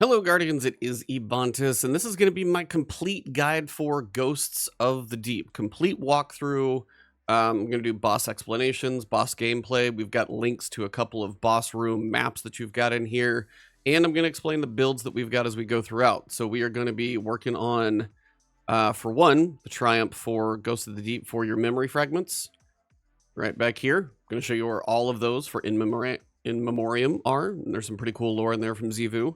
Hello, Guardians. It is Ebontis, and this is going to be my complete guide for Ghosts of the Deep. Complete walkthrough. I'm going to do boss explanations, boss gameplay. We've got links to a couple of boss room maps that you've got in here, and I'm going to explain the builds that we've got as we go throughout. So we are going to be working on, for one, the Triumph for Ghosts of the Deep for your memory fragments. Right back here, I'm going to show you where all of those for In Memoriam are. And there's some pretty cool lore in there from Zivu.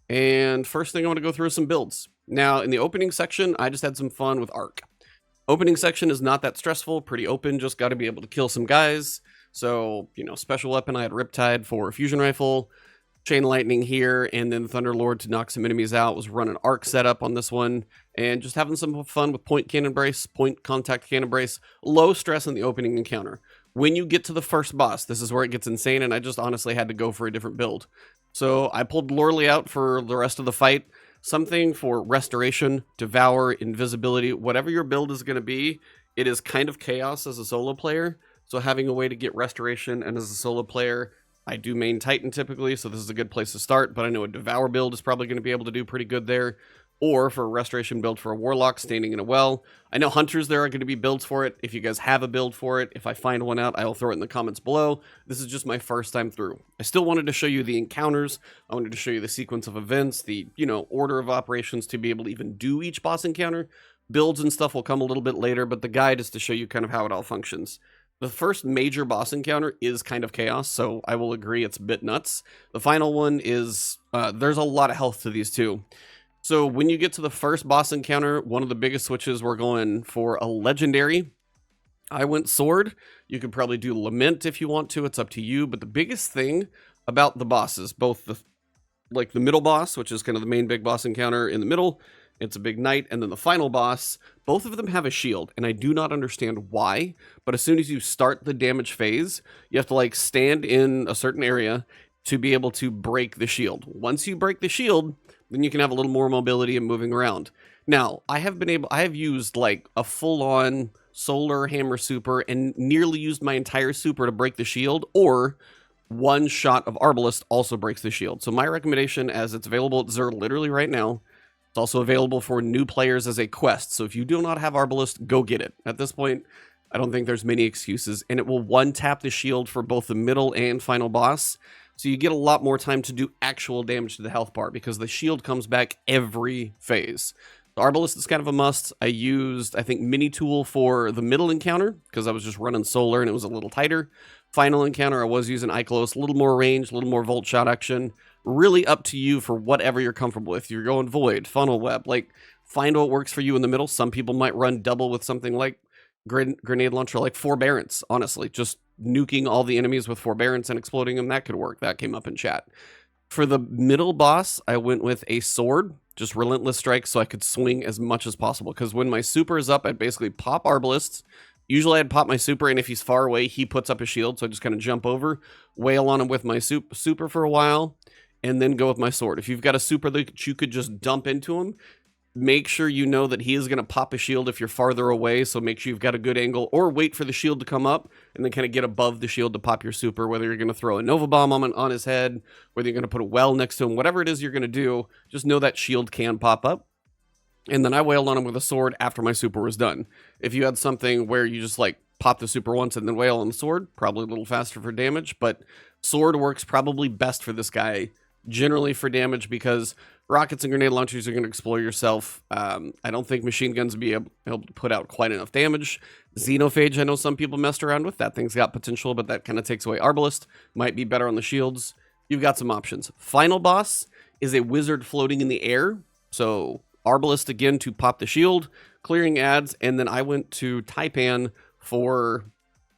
And first thing I want to go through is some builds. Now, in the opening section, I just had some fun with Arc. Opening section is not that stressful, pretty open, just got to be able to kill some guys. So, you know, special weapon, I had Riptide for Fusion Rifle, Chain Lightning here, and then Thunderlord to knock some enemies out. Was running Arc setup on this one, and just having some fun with Point Cannon Brace, Point Contact Cannon Brace, low stress in the opening encounter. When you get to the first boss, this is where it gets insane, and I just honestly had to go for a different build. So I pulled Loreley out for the rest of the fight. Something for Restoration, Devour, Invisibility, whatever your build is going to be, it is kind of chaos as a solo player. So having a way to get Restoration, and as a solo player, I do main Titan typically, so this is a good place to start, but I know a Devour build is probably going to be able to do pretty good there. Or for a Restoration build for a Warlock standing in a well. I know Hunters there are going to be builds for it. If you guys have a build for it, if I find one out, I will throw it in the comments below. This is just my first time through. I still wanted to show you the encounters. I wanted to show you the sequence of events, the, order of operations to be able to even do each boss encounter. Builds and stuff will come a little bit later, but the guide is to show you kind of how it all functions. The first major boss encounter is kind of chaos, so I will agree it's a bit nuts. The final one is, there's a lot of health to these two. So when you get to the first boss encounter, one of the biggest switches, we're going for a legendary. I went sword. You could probably do lament if you want to. It's up to you. But the biggest thing about the bosses, both the middle boss, which is kind of the main big boss encounter in the middle, it's a big knight, and then the final boss, both of them have a shield, and I do not understand why, but as soon as you start the damage phase, you have to stand in a certain area to be able to break the shield. Once you break the shield, then you can have a little more mobility and moving around. Now, I have used a full-on solar hammer super and nearly used my entire super to break the shield, or one shot of Arbalest also breaks the shield. So my recommendation, as it's available at Xur literally right now, it's also available for new players as a quest. So if you do not have Arbalest, go get it. At this point, I don't think there's many excuses, and it will one-tap the shield for both the middle and final boss. So you get a lot more time to do actual damage to the health bar because the shield comes back every phase. The Arbalest is kind of a must. I used, I think, Mini Tool for the middle encounter because I was just running solar and it was a little tighter. Final encounter, I was using Ikelos, a little more range, a little more volt shot action. Really up to you for whatever you're comfortable with. You're going Void, Funnel Web, find what works for you in the middle. Some people might run double with something like grenade launcher, like Forbearance, honestly. Just nuking all the enemies with Forbearance and exploding them, that could work. That came up in chat. For the middle boss, I went with a sword, just Relentless Strike, so I could swing as much as possible. Because when my super is up, I'd basically pop Arbalists. Usually I'd pop my super, and if he's far away, he puts up a shield, so I just kind of jump over, wail on him with my super for a while, and then go with my sword. If you've got a super that you could just dump into him, make sure you know that he is going to pop a shield if you're farther away, so make sure you've got a good angle, or wait for the shield to come up, and then kind of get above the shield to pop your super, whether you're going to throw a Nova Bomb on his head, whether you're going to put a well next to him, whatever it is you're going to do, just know that shield can pop up. And then I wailed on him with a sword after my super was done. If you had something where you just pop the super once and then wail on the sword, probably a little faster for damage, but sword works probably best for this guy, generally for damage, because rockets and grenade launchers are going to explore yourself. I don't think machine guns will be able to put out quite enough damage. Xenophage, I know some people messed around with. That thing's got potential, but that kind of takes away Arbalest. Might be better on the shields. You've got some options. Final boss is a wizard floating in the air. So Arbalest again to pop the shield, clearing ads, and then I went to Taipan for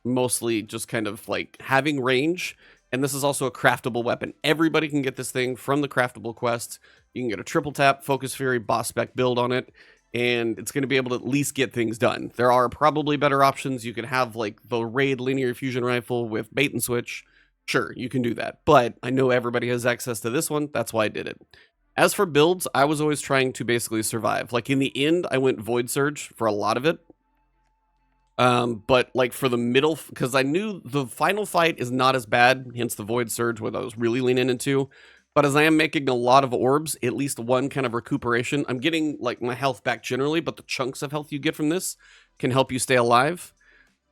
mostly just kind of having range. And this is also a craftable weapon. Everybody can get this thing from the craftable quest. You can get a triple tap, Focus Fury, boss spec build on it, and it's going to be able to at least get things done. There are probably better options. You can have the raid linear fusion rifle with bait and switch. Sure, you can do that. But I know everybody has access to this one. That's why I did it. As for builds, I was always trying to basically survive. In the end, I went Void Surge for a lot of it. But for the middle, because I knew the final fight is not as bad, hence the Void Surge, what I was really leaning into. But as I am making a lot of orbs, at least one kind of recuperation, I'm getting like my health back generally, but the chunks of health you get from this can help you stay alive.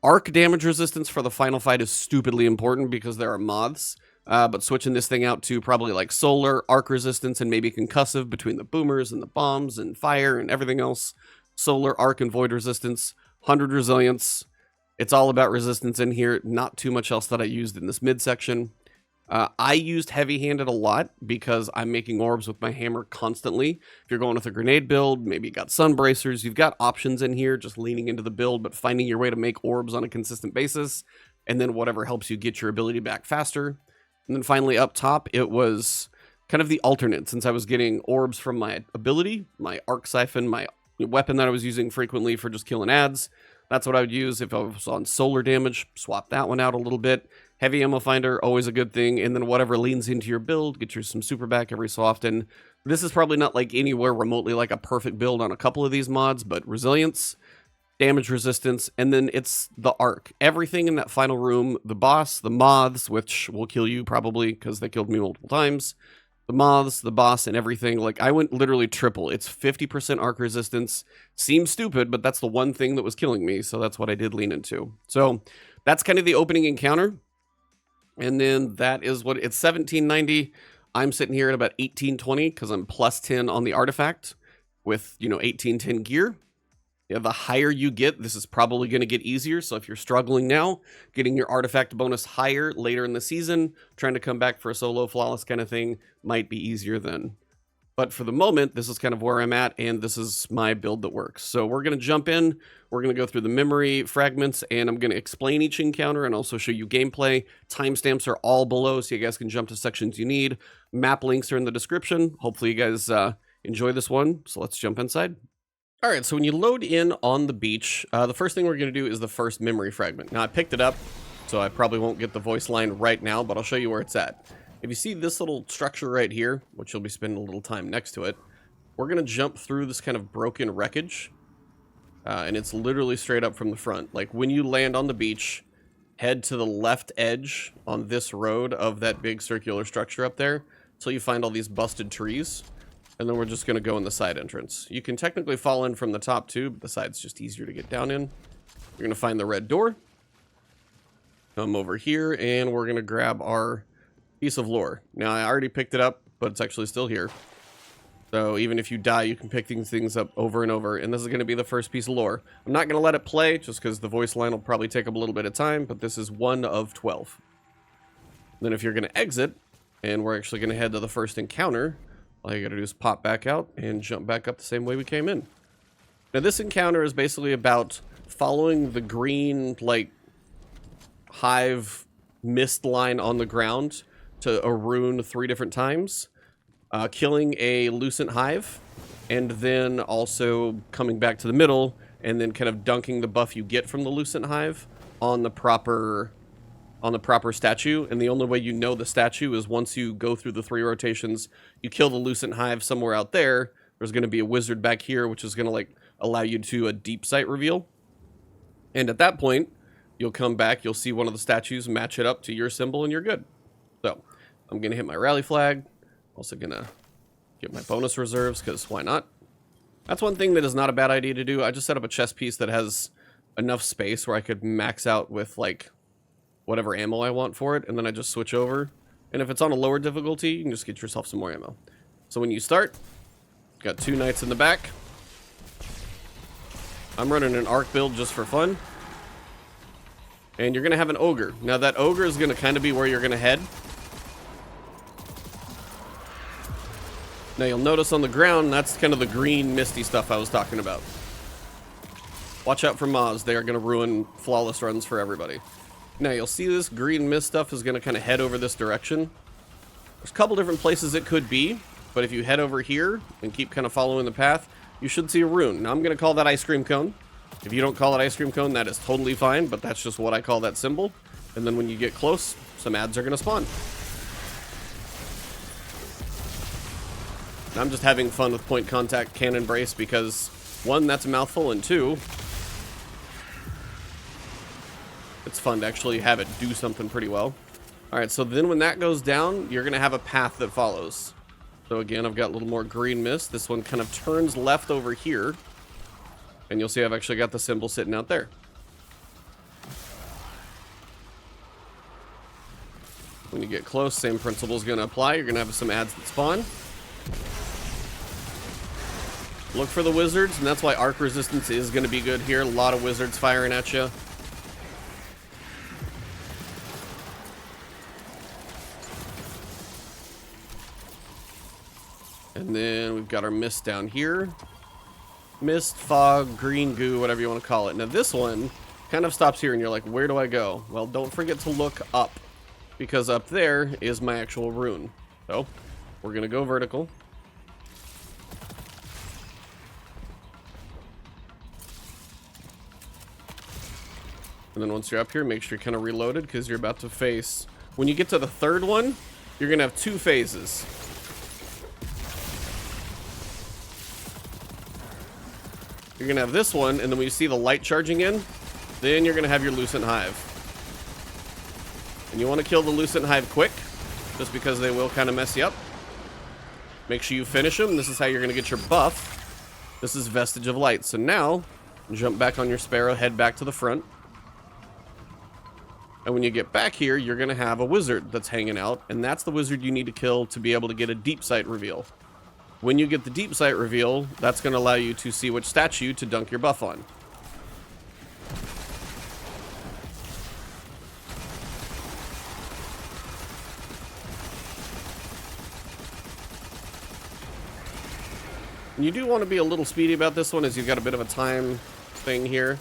Arc damage resistance for the final fight is stupidly important because there are moths. But switching this thing out to probably like solar, arc resistance, and maybe concussive between the boomers and the bombs and fire and everything else. Solar, arc, and void resistance. 100 resilience. It's all about resistance in here. Not too much else that I used in this midsection. I used heavy-handed a lot because I'm making orbs with my hammer constantly. If you're going with a grenade build, maybe you got sun bracers, you've got options in here, just leaning into the build, but finding your way to make orbs on a consistent basis, and then whatever helps you get your ability back faster. And then finally up top, it was kind of the alternate, since I was getting orbs from my ability, my arc siphon, my weapon that I was using frequently for just killing ads. That's what I would use if I was on solar damage. Swap that one out a little bit. Heavy ammo finder, always a good thing. And then whatever leans into your build, get you some super back every so often. This is probably not like anywhere remotely like a perfect build on a couple of these mods, but resilience, damage resistance, and then it's the arc. Everything in that final room, the boss, the moths, which will kill you probably because they killed me multiple times. The moths, the boss, and everything. Like, I went literally triple. It's 50% arc resistance. Seems stupid, but that's the one thing that was killing me, so that's what I did lean into. So that's kind of the opening encounter. And then that is what it's 1790. I'm sitting here at about 1820 because I'm plus 10 on the artifact with, 1810 gear. Yeah, the higher you get, this is probably going to get easier. So if you're struggling now, getting your artifact bonus higher later in the season, trying to come back for a solo flawless kind of thing might be easier then. But for the moment, this is kind of where I'm at, and this is my build that works. So we're going to jump in. We're going to go through the memory fragments, and I'm going to explain each encounter and also show you gameplay. Timestamps are all below, so you guys can jump to sections you need. Map links are in the description. Hopefully you guys enjoy this one. So let's jump inside. All right, so when you load in on the beach, the first thing we're going to do is the first memory fragment. Now, I picked it up, so I probably won't get the voice line right now, but I'll show you where it's at. If you see this little structure right here, which you'll be spending a little time next to it, we're going to jump through this kind of broken wreckage, and it's literally straight up from the front. Like, when you land on the beach, head to the left edge on this road of that big circular structure up there until you find all these busted trees. And then we're just going to go in the side entrance. You can technically fall in from the top too, but the side's just easier to get down in. You're going to find the red door. Come over here, and we're going to grab our piece of lore. Now, I already picked it up, but it's actually still here. So even if you die, you can pick these things up over and over. And this is going to be the first piece of lore. I'm not going to let it play, just because the voice line will probably take up a little bit of time, but this is 1 of 12. Then if you're going to exit, and we're actually going to head to the first encounter, all you gotta do is pop back out and jump back up the same way we came in. Now this encounter is basically about following the green, like, hive mist line on the ground to a rune 3 different times, killing a lucent hive, and then also coming back to the middle and then kind of dunking the buff you get from the lucent hive on the proper statue. And the only way you know the statue is once you go through the 3 rotations, you kill the lucent hive somewhere out there. There's going to be a wizard back here, which is going to like allow you to a deep sight reveal. And at that point, you'll come back, you'll see one of the statues, match it up to your symbol, and you're good. So I'm going to hit my rally flag. Also going to get my bonus reserves, because why not? That's one thing that is not a bad idea to do. I just set up a chest piece that has enough space where I could max out with like whatever ammo I want for it, and then I just switch over. And if it's on a lower difficulty, you can just get yourself some more ammo. So when you start, got 2 knights in the back. I'm running an arc build just for fun. And you're going to have an ogre. Now that ogre is going to kind of be where you're going to head. Now you'll notice on the ground, that's kind of the green misty stuff I was talking about. Watch out for moths. They are going to ruin flawless runs for everybody. Now you'll see this green mist stuff is going to kind of head over this direction. There's a couple different places it could be, but if you head over here and keep kind of following the path, you should see a rune. Now I'm going to call that ice cream cone. If you don't call it ice cream cone, that is totally fine, but that's just what I call that symbol. And then when you get close, some ads are going to spawn. And I'm just having fun with point contact cannon brace because 1, that's a mouthful, and 2, it's fun to actually have it do something pretty well. All right, so then when that goes down, you're going to have a path that follows. So again, I've got a little more green mist. This one kind of turns left over here. And you'll see I've actually got the symbol sitting out there. When you get close, same principle is going to apply. You're going to have some adds that spawn. Look for the wizards, and that's why arc resistance is going to be good here. A lot of wizards firing at you. And then we've got our mist down here. Mist, fog, green goo, whatever you want to call it. Now this one kind of stops here and you're like, where do I go? Well, don't forget to look up, because up there is my actual rune. So we're going to go vertical. And then once you're up here, make sure you're kind of reloaded, because you're about to face... When you get to the third one, you're going to have 2 phases. You're going to have this one, and then when you see the light charging in, then you're going to have your Lucent Hive. And you want to kill the Lucent Hive quick, just because they will kind of mess you up. Make sure you finish them. This is how you're going to get your buff. This is Vestige of Light. So now, jump back on your Sparrow, head back to the front. And when you get back here, you're going to have a wizard that's hanging out, and that's the wizard you need to kill to be able to get a deep sight reveal. When you get the deep sight reveal, that's going to allow you to see which statue to dunk your buff on. And you do want to be a little speedy about this one, as you've got a bit of a time thing here.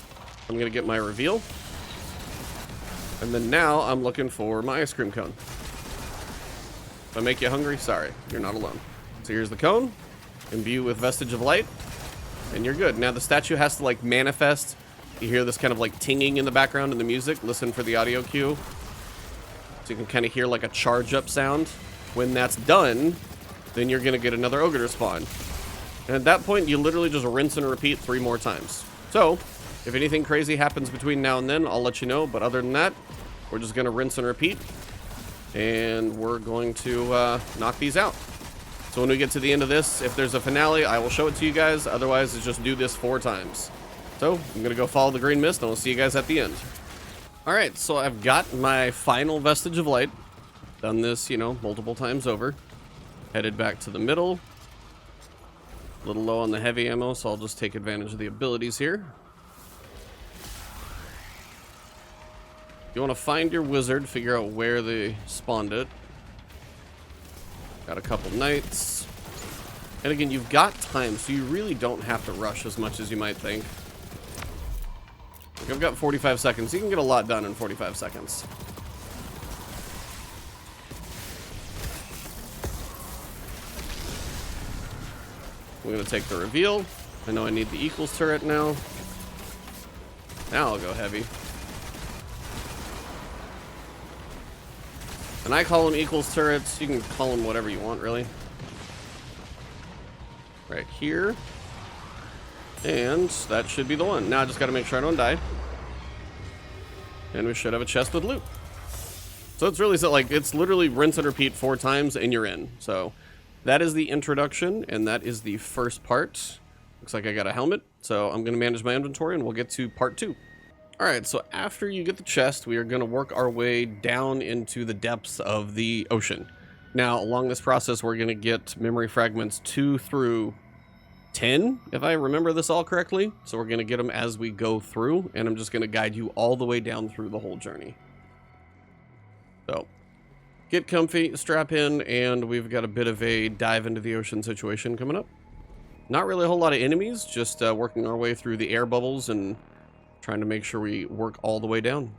I'm going to get my reveal. And then now I'm looking for my ice cream cone. If I make you hungry, sorry, you're not alone. So here's the cone, imbue with Vestige of Light, and you're good. Now the statue has to like manifest. You hear this kind of like tinging in the background in the music. Listen for the audio cue. So you can kind of hear like a charge up sound. When that's done, then you're gonna get another ogre to spawn. And at that point, you literally just rinse and repeat 3 more times. So if anything crazy happens between now and then, I'll let you know. But other than that, we're just gonna rinse and repeat. And we're going to knock these out. So when we get to the end of this, if there's a finale, I will show it to you guys. Otherwise, it's just do this 4 times. So I'm going to go follow the green mist, and we'll see you guys at the end. All right, so I've got my final Vestige of Light. Done this, you know, multiple times over. Headed back to the middle. A little low on the heavy ammo, so I'll just take advantage of the abilities here. You want to find your wizard, figure out where they spawned it. Got a couple knights. And again, you've got time, so you really don't have to rush as much as you might think. Like, I've got 45 seconds. You can get a lot done in 45 seconds. I'm going to take the reveal. I know I need the equals turret now. Now I'll go heavy. And I call them equals turrets. You can call them whatever you want, really. Right here. And that should be the one. Now I just got to make sure I don't die. And we should have a chest with loot. So it's really, like, it's literally rinse and repeat 4 times and you're in. So that is the introduction, and that is the first part. Looks like I got a helmet. So I'm going to manage my inventory, and we'll get to part 2. Alright, so after you get the chest, we are going to work our way down into the depths of the ocean. Now, along this process, we're going to get memory fragments 2 through 10, if I remember this all correctly. So we're going to get them as we go through, and I'm just going to guide you all the way down through the whole journey. So, get comfy, strap in, and we've got a bit of a dive into the ocean situation coming up. Not really a whole lot of enemies, just working our way through the air bubbles and trying to make sure we work all the way down.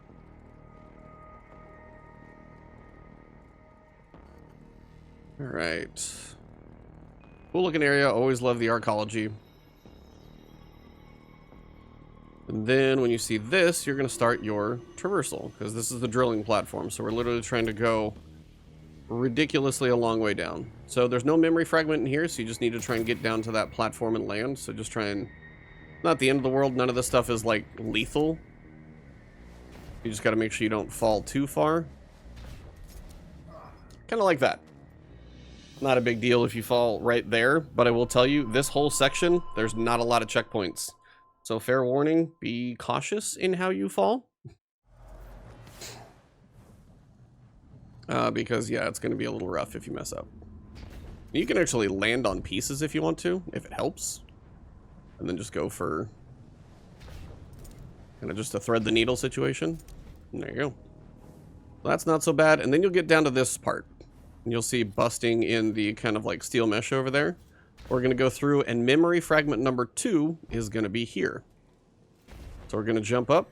Alright. Cool looking area. Always love the arcology. And then when you see this, you're going to start your traversal, because this is the drilling platform. So we're literally trying to go ridiculously a long way down. So there's no memory fragment in here, so you just need to try and get down to that platform and land. So just try and... Not the end of the world. None of this stuff is, like, lethal. You just got to make sure you don't fall too far. Kind of like that. Not a big deal if you fall right there, but I will tell you, this whole section, there's not a lot of checkpoints. So fair warning, be cautious in how you fall. Because, yeah, it's going to be a little rough if you mess up. You can actually land on pieces if you want to, if it helps. And then just go for kind of just a thread the needle situation. And there you go. Well, that's not so bad. And then you'll get down to this part. And you'll see busting in the kind of like steel mesh over there. We're going to go through, and memory fragment number 2 is going to be here. So we're going to jump up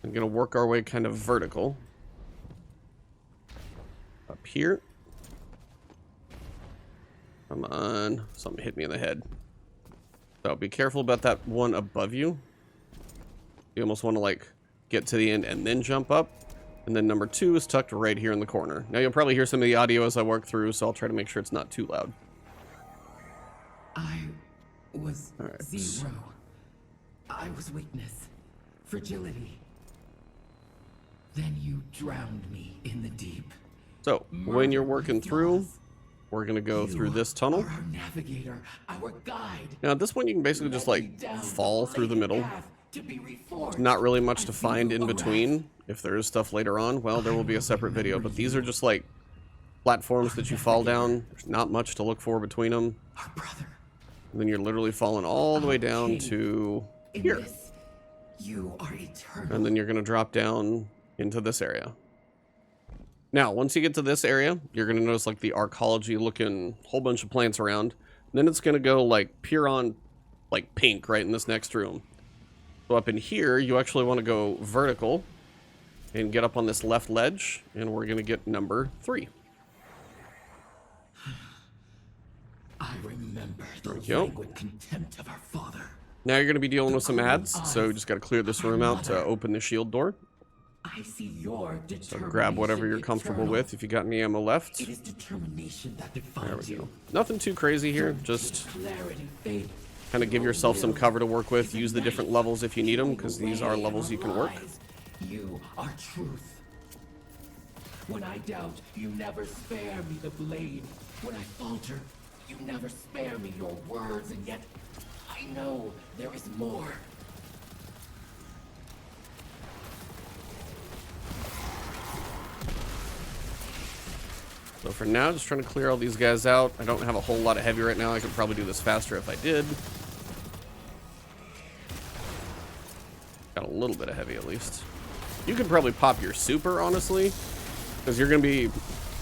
and going to work our way kind of vertical. Up here. Come on. Something hit me in the head. So be careful about that one above you. You almost want to like get to the end and then jump up. And then number 2 is tucked right here in the corner. Now you'll probably hear some of the audio as I work through, so I'll try to make sure it's not too loud. I was zero. I was weakness, fragility. Then you drowned me in the deep. So when you're working through, we're gonna go through this tunnel. Our navigator, our guide. Now at this point you can basically just like fall through the middle. There's not really much to find in between. If there is stuff later on, well, there will be a separate video. But these are just like platforms that you fall down. There's not much to look for between them. Our brother. And then you're literally falling all the way down to here. You are eternal. And then you're going to drop down into this area. Now, once you get to this area, you're going to notice like the arcology looking whole bunch of plants around. And then it's going to go like pure on like pink right in this next room. So up in here, you actually want to go vertical and get up on this left ledge, and we're going to get number 3. I remember the languid contempt of our father. Now you're going to be dealing with some ads, so you just got to clear this room out to open the shield door. I see your So grab whatever you're comfortable with if you got any ammo left. It is determination that defines There we go. you. Nothing too crazy here, just Clarity, faith, kind of give yourself some cover to work with. Use the different levels if you need them, because these are levels you can work. You are truth. When I doubt, you never spare me the blade. When I falter, you never spare me your words, and yet I know there is more. So for now, just trying to clear all these guys out. I don't have a whole lot of heavy right now. I could probably do this faster if I did. Got a little bit of heavy at least. You could probably pop your super, honestly, because you're going to be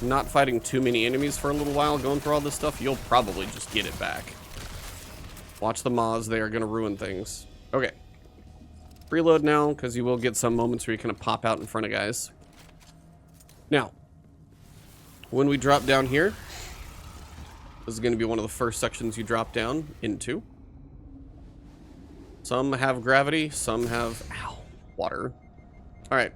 not fighting too many enemies for a little while going through all this stuff. You'll probably just get it back. Watch the Maws. They are going to ruin things. Okay. Reload now, because you will get some moments where you kind of pop out in front of guys. Now, when we drop down here, this is going to be one of the first sections you drop down into. Some have gravity, some have water. All right,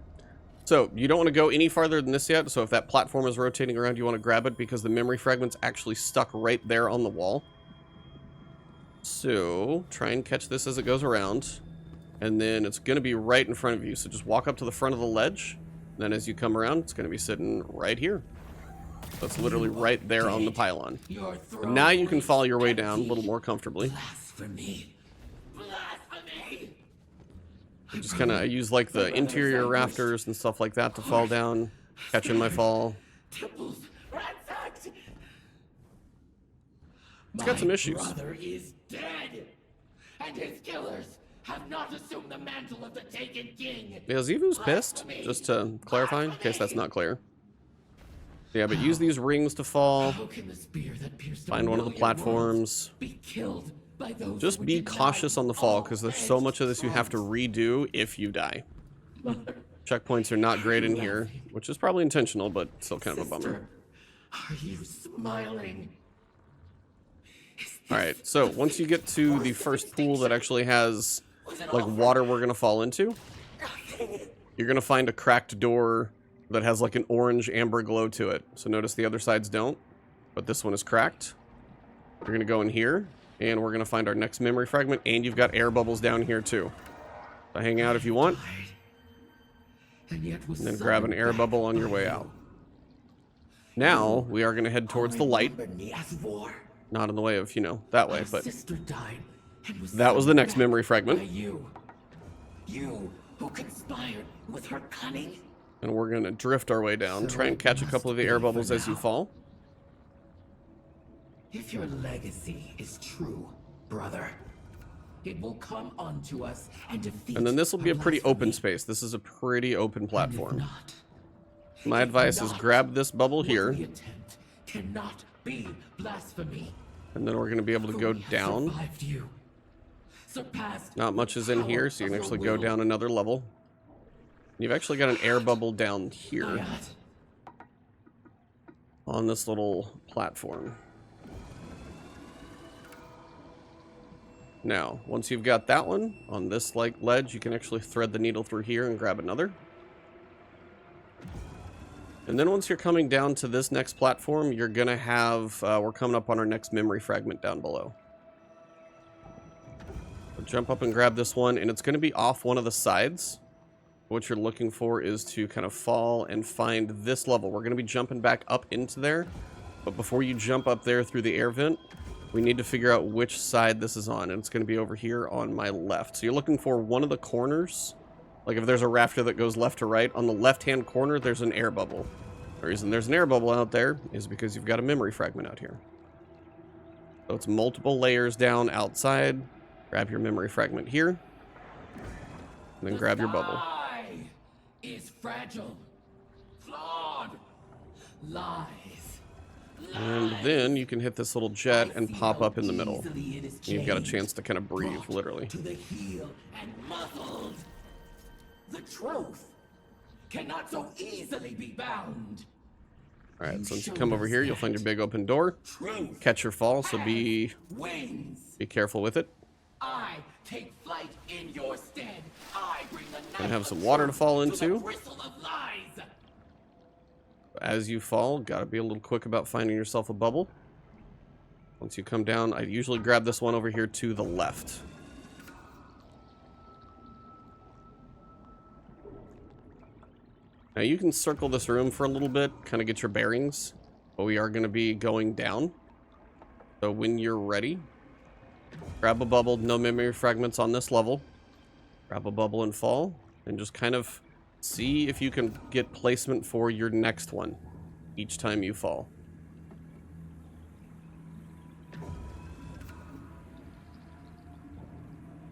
so you don't want to go any farther than this yet. So if that platform is rotating around, you want to grab it because the memory fragment's actually stuck right there on the wall. So try and catch this as it goes around, and then it's going to be right in front of you. So just walk up to the front of the ledge. And then as you come around, it's going to be sitting right here. So it's literally right there on the pylon. And now you can follow your way down a little more comfortably. Blasphemy. Blasphemy. I just kind of use like the interior rafters and stuff like that to fall down, catching my fall. Temples ransacked. It's got some issues. My brother is dead, and his killers have not assumed the mantle of the Taken King. Yeah, Zivu's pissed, just to clarify, in case that's not clear. Yeah, but use these rings to fall. How can the spear that pierced Find one of the platforms. Be killed by those Just be cautious on the fall, because there's so much of this you have to redo if you die. Checkpoints are not great in here, which is probably intentional, but still kind of a bummer. Are you smiling? Alright, so once you get to the first pool that actually has like water we're gonna fall into, you're gonna find a cracked door that has like an orange amber glow to it. So notice the other sides don't, but this one is cracked. We're gonna go in here, and we're gonna find our next memory fragment, and you've got air bubbles down here too. So hang out if you want, And and then grab an air bubble on your way out. Now we are going to head towards the light. Remember me as war. Not in the way of, that way, My but sister died and was that was the sent next back memory by fragment. you who conspired with her cunning. And we're going to drift our way down. So Try and it catch a must couple of the be air for bubbles as you now. fall. If your legacy is true, brother, it will come onto us and defeat. And then this will be a pretty open blasphemy. space. This is a pretty open And if platform. not, My if advice is not, grab this bubble what here, we attempt cannot be blasphemy. and then we're going to be able to For go we have down. survived you, surpassed Not much the is in power here, so you can of actually your go will. down another level. You've actually got an air bubble down here Ayat, on this little platform. Now, once you've got that one on this ledge, you can actually thread the needle through here and grab another. And then once you're coming down to this next platform, you're going to have, we're coming up on our next memory fragment down below. So jump up and grab this one, and it's going to be off one of the sides. What you're looking for is to kind of fall and find this level. We're going to be jumping back up into there, but before you jump up there through the air vent, we need to figure out which side this is on, and it's going to be over here on my left. So you're looking for one of the corners. Like if there's a rafter that goes left to right, on the left-hand corner, there's an air bubble. The reason there's an air bubble out there is because you've got a memory fragment out here. So it's multiple layers down outside. Grab your memory fragment here, and then grab your bubble. sky is fragile, flawed, lies. And then you can hit this little jet and pop up in the middle. You've got a chance to kind of breathe, Brought literally. to the heel and muzzled. The truth cannot so easily be bound. Alright, so once you come over here, you'll find your big open door. Truth Catch your fall, so be wins. careful with it. I take flight in your stead. I bring the Gonna knife have of some water to fall truth the into. bristle of lies. As you fall, gotta be a little quick about finding yourself a bubble. Once you come down, I usually grab this one over here to the left. Now you can circle this room for a little bit, kind of get your bearings, but we are going to be going down. So when you're ready, grab a bubble, no memory fragments on this level. Grab a bubble and fall, and just kind of see if you can get placement for your next one each time you fall.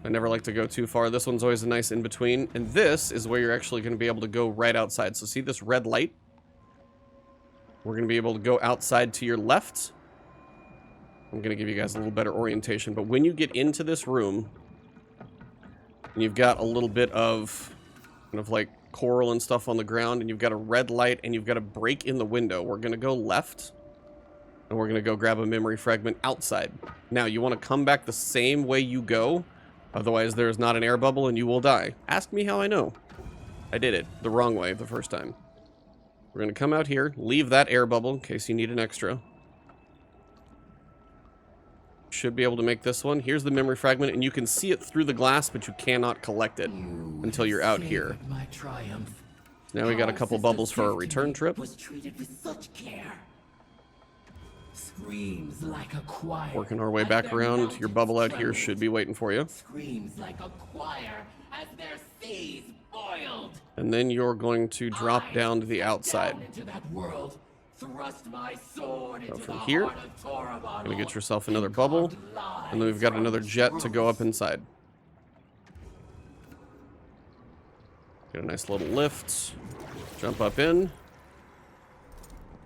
I never like to go too far. This one's always a nice in-between. And this is where you're actually going to be able to go right outside. So see this red light? We're going to be able to go outside to your left. I'm going to give you guys a little better orientation. But when you get into this room, and you've got a little bit of kind of like coral and stuff on the ground, and you've got a red light, and you've got a break in the window, we're going to go left. And we're going to go grab a memory fragment outside. Now, you want to come back the same way you go. Otherwise, there is not an air bubble and you will die. Ask me how I know. I did it the wrong way the first time. We're going to come out here, leave that air bubble in case you need an extra. Should be able to make this one. Here's the memory fragment, and you can see it through the glass, but you cannot collect it until you're out here. My triumph. Now we got a couple bubbles for our return trip. Was treated with such care. Screams like a choir. Working our way as back their around. Your mountains bubble out here trembled. should be waiting for you. Screams like a choir as their seas boiled. And then you're going to drop I down to the stepped outside. down into that world, thrust my sword into from the here. heart of Torabon. Gonna get yourself another bubble. And then we've got another jet to go up inside. Get a nice little lift. Jump up in.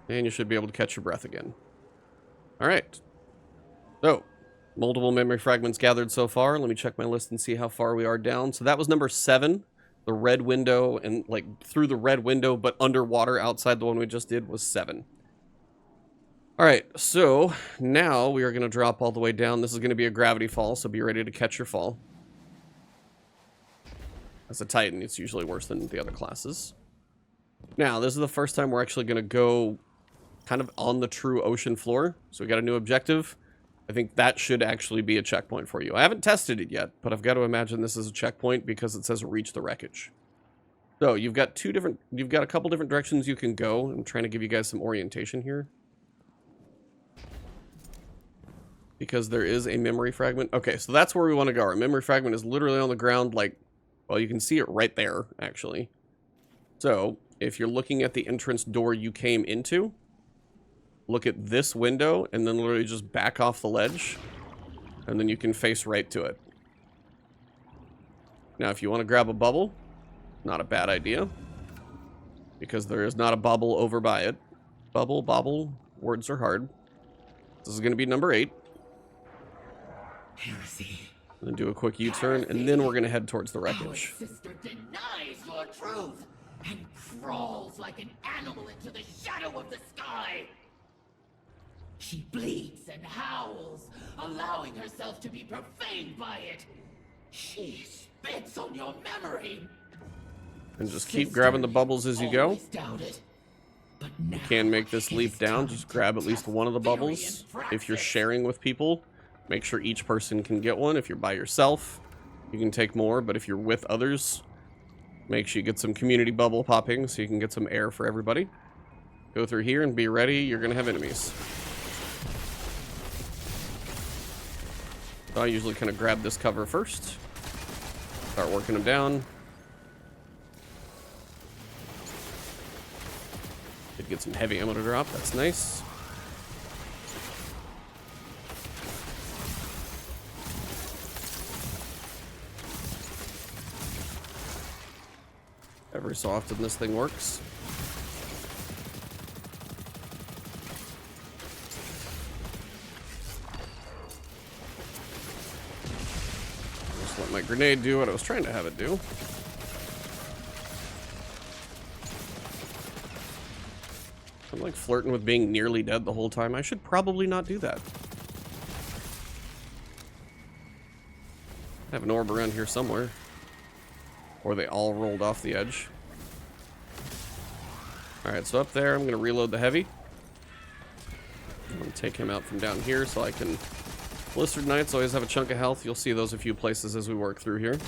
And you should be able to catch your breath again. Alright. So, multiple memory fragments gathered so far. Let me check my list and see how far we are down. So that was number 7. The red window, and like through the red window, but underwater outside the one we just did, was 7. Alright, so now we are going to drop all the way down. This is going to be a gravity fall, so be ready to catch your fall. As a Titan, it's usually worse than the other classes. Now, this is the first time we're actually going to go kind of on the true ocean floor. So we got a new objective. I think that should actually be a checkpoint for you. I haven't tested it yet, but I've got to imagine this is a checkpoint because it says reach the wreckage. So you've got a couple different directions you can go. I'm trying to give you guys some orientation here. Because there is a memory fragment. Okay, so that's where we want to go. Our memory fragment is literally on the ground, like, well, you can see it right there, actually. So, if you're looking at the entrance door you came into, look at this window, and then literally just back off the ledge, and then you can face right to it. Now, if you want to grab a bubble, not a bad idea, because there is not a bubble over by it. Bubble, bobble, words are hard. This is going to be number 8. Heresy. And then do a quick U-turn, and then we're going to head towards the Our wreckage. sister denies your truth and crawls like an animal into the shadow of the sky. She bleeds and howls, allowing herself to be profaned by it. She spits on your memory. And just keep grabbing the bubbles as you go. Always doubted, but now You can make this it leap is down. time Just grab at least one of the bubbles. If you're sharing with people, make sure each person can get one. If you're by yourself, you can take more. But if you're with others, make sure you get some community bubble popping so you can get some air for everybody. Go through here and be ready. You're going to have enemies. So I usually kind of grab this cover first. Start working them down. Did get some heavy ammo to drop. That's nice. Every so often this thing works. Just let my grenade do what I was trying to have it do. I'm like flirting with being nearly dead the whole time. I should probably not do that. I have an orb around here somewhere. Or they all rolled off the edge. Alright, so up there, I'm going to reload the heavy. I'm going to take him out from down here so I can... Blistered Knights always have a chunk of health. You'll see those a few places as we work through here.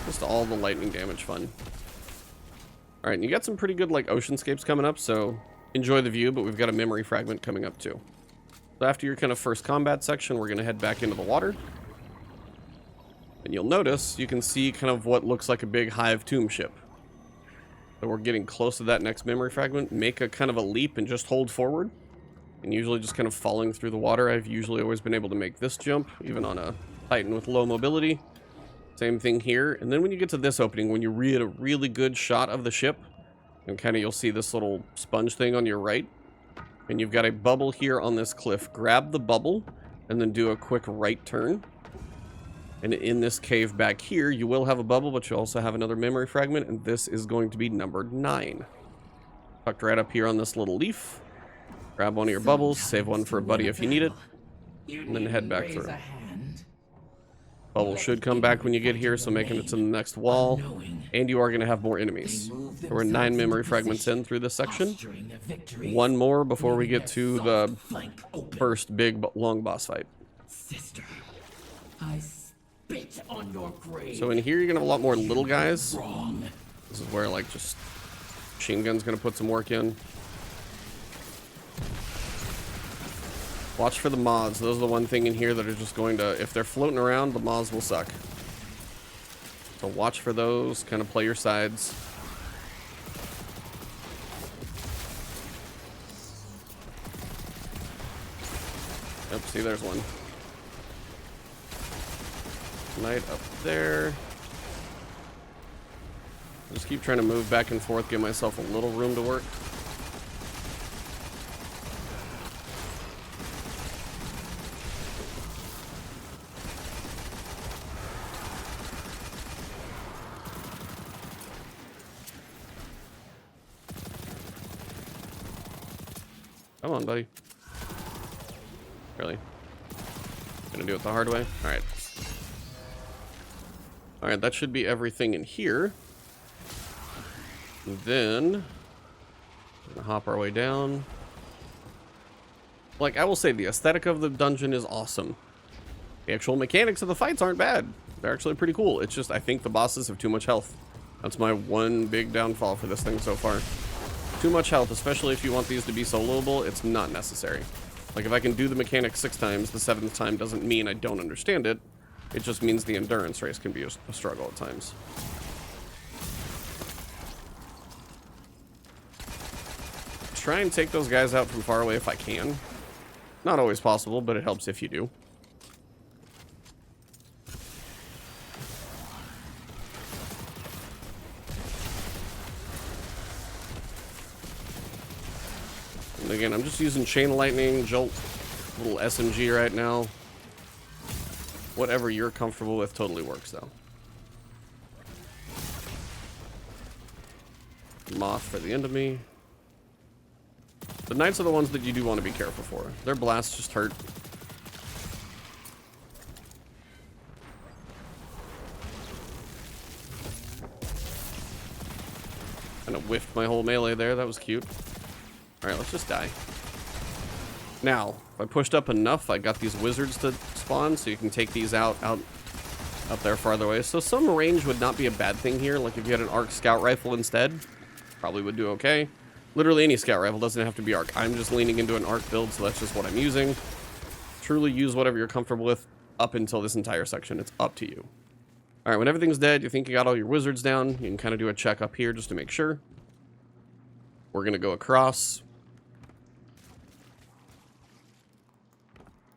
Just all the lightning damage fun. Alright, and you got some pretty good like oceanscapes coming up, so enjoy the view, but we've got a memory fragment coming up too. So after your kind of first combat section, we're going to head back into the water. And you'll notice, you can see kind of what looks like a big Hive tomb ship. So we're getting close to that next memory fragment. Make a kind of a leap and just hold forward. And usually just kind of falling through the water. I've usually always been able to make this jump, even on a Titan with low mobility. Same thing here. And then when you get to this opening, when you get a really good shot of the ship, and kind of you'll see this little sponge thing on your right. And you've got a bubble here on this cliff. Grab the bubble and then do a quick right turn. And in this cave back here, you will have a bubble, but you also have another memory fragment, and this is going to be number 9. Tucked right up here on this little leaf. Grab one of your bubbles, save one for a buddy if you need it, and then head back through. Bubble should come back when you get here, so making it to the next wall. And you are going to have more enemies. There were 9 memory fragments in through this section. 1 more before we get to the first big long boss fight. Sister, I spit on your grave. So in here you're going to have a lot more little guys. Wrong. This is where like just machine gun's going to put some work in. Watch for the moths. Those are the one thing in here that are just going to, if they're floating around, the moths will suck. So watch for those, kind of play your sides. Yep, see there's one. Knight up there. Just keep trying to move back and forth, give myself a little room to work. Come on, buddy. Really? Gonna do it the hard way? Alright. Alright, that should be everything in here. And then, we're gonna hop our way down. Like, I will say, the aesthetic of the dungeon is awesome. The actual mechanics of the fights aren't bad. They're actually pretty cool. It's just, I think the bosses have too much health. That's my one big downfall for this thing so far. Too much health, especially if you want these to be soloable, it's not necessary. Like, if I can do the mechanic 6 times, the 7th time doesn't mean I don't understand it. It just means the endurance race can be a struggle at times. Try and take those guys out from far away if I can. Not always possible, but it helps if you do. And again, I'm just using Chain Lightning, Jolt, little SMG right now. Whatever you're comfortable with totally works, though. Moth for the enemy. The Knights are the ones that you do want to be careful for. Their blasts just hurt. Kind of whiffed my whole melee there. That was cute. Alright, let's just die. Now, if I pushed up enough, I got these wizards to spawn, so you can take these out there farther away. So some range would not be a bad thing here. Like if you had an arc scout rifle instead, probably would do okay. Literally any scout rifle doesn't have to be arc. I'm just leaning into an arc build, so that's just what I'm using. Truly use whatever you're comfortable with up until this entire section. It's up to you. Alright, when everything's dead, you think you got all your wizards down, you can kind of do a check up here just to make sure. We're going to go across.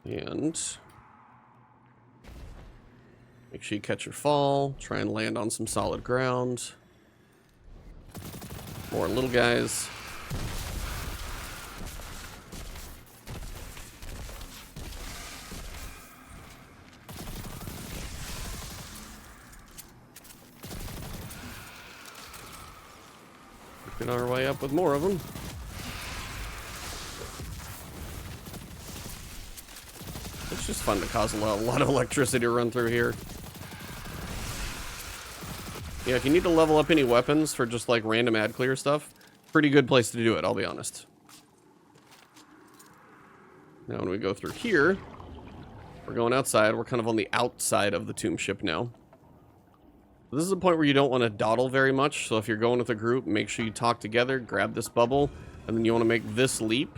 And make sure you catch your fall. Try and land on some solid ground. More little guys. Working our way up with more of them. It's just fun to cause a lot of electricity to run through here. Yeah, if you need to level up any weapons for just like random ad clear stuff, pretty good place to do it, I'll be honest. Now when we go through here, we're going outside. We're kind of on the outside of the tomb ship now. This is a point where you don't want to dawdle very much, so if you're going with a group, make sure you talk together, grab this bubble, and then you want to make this leap.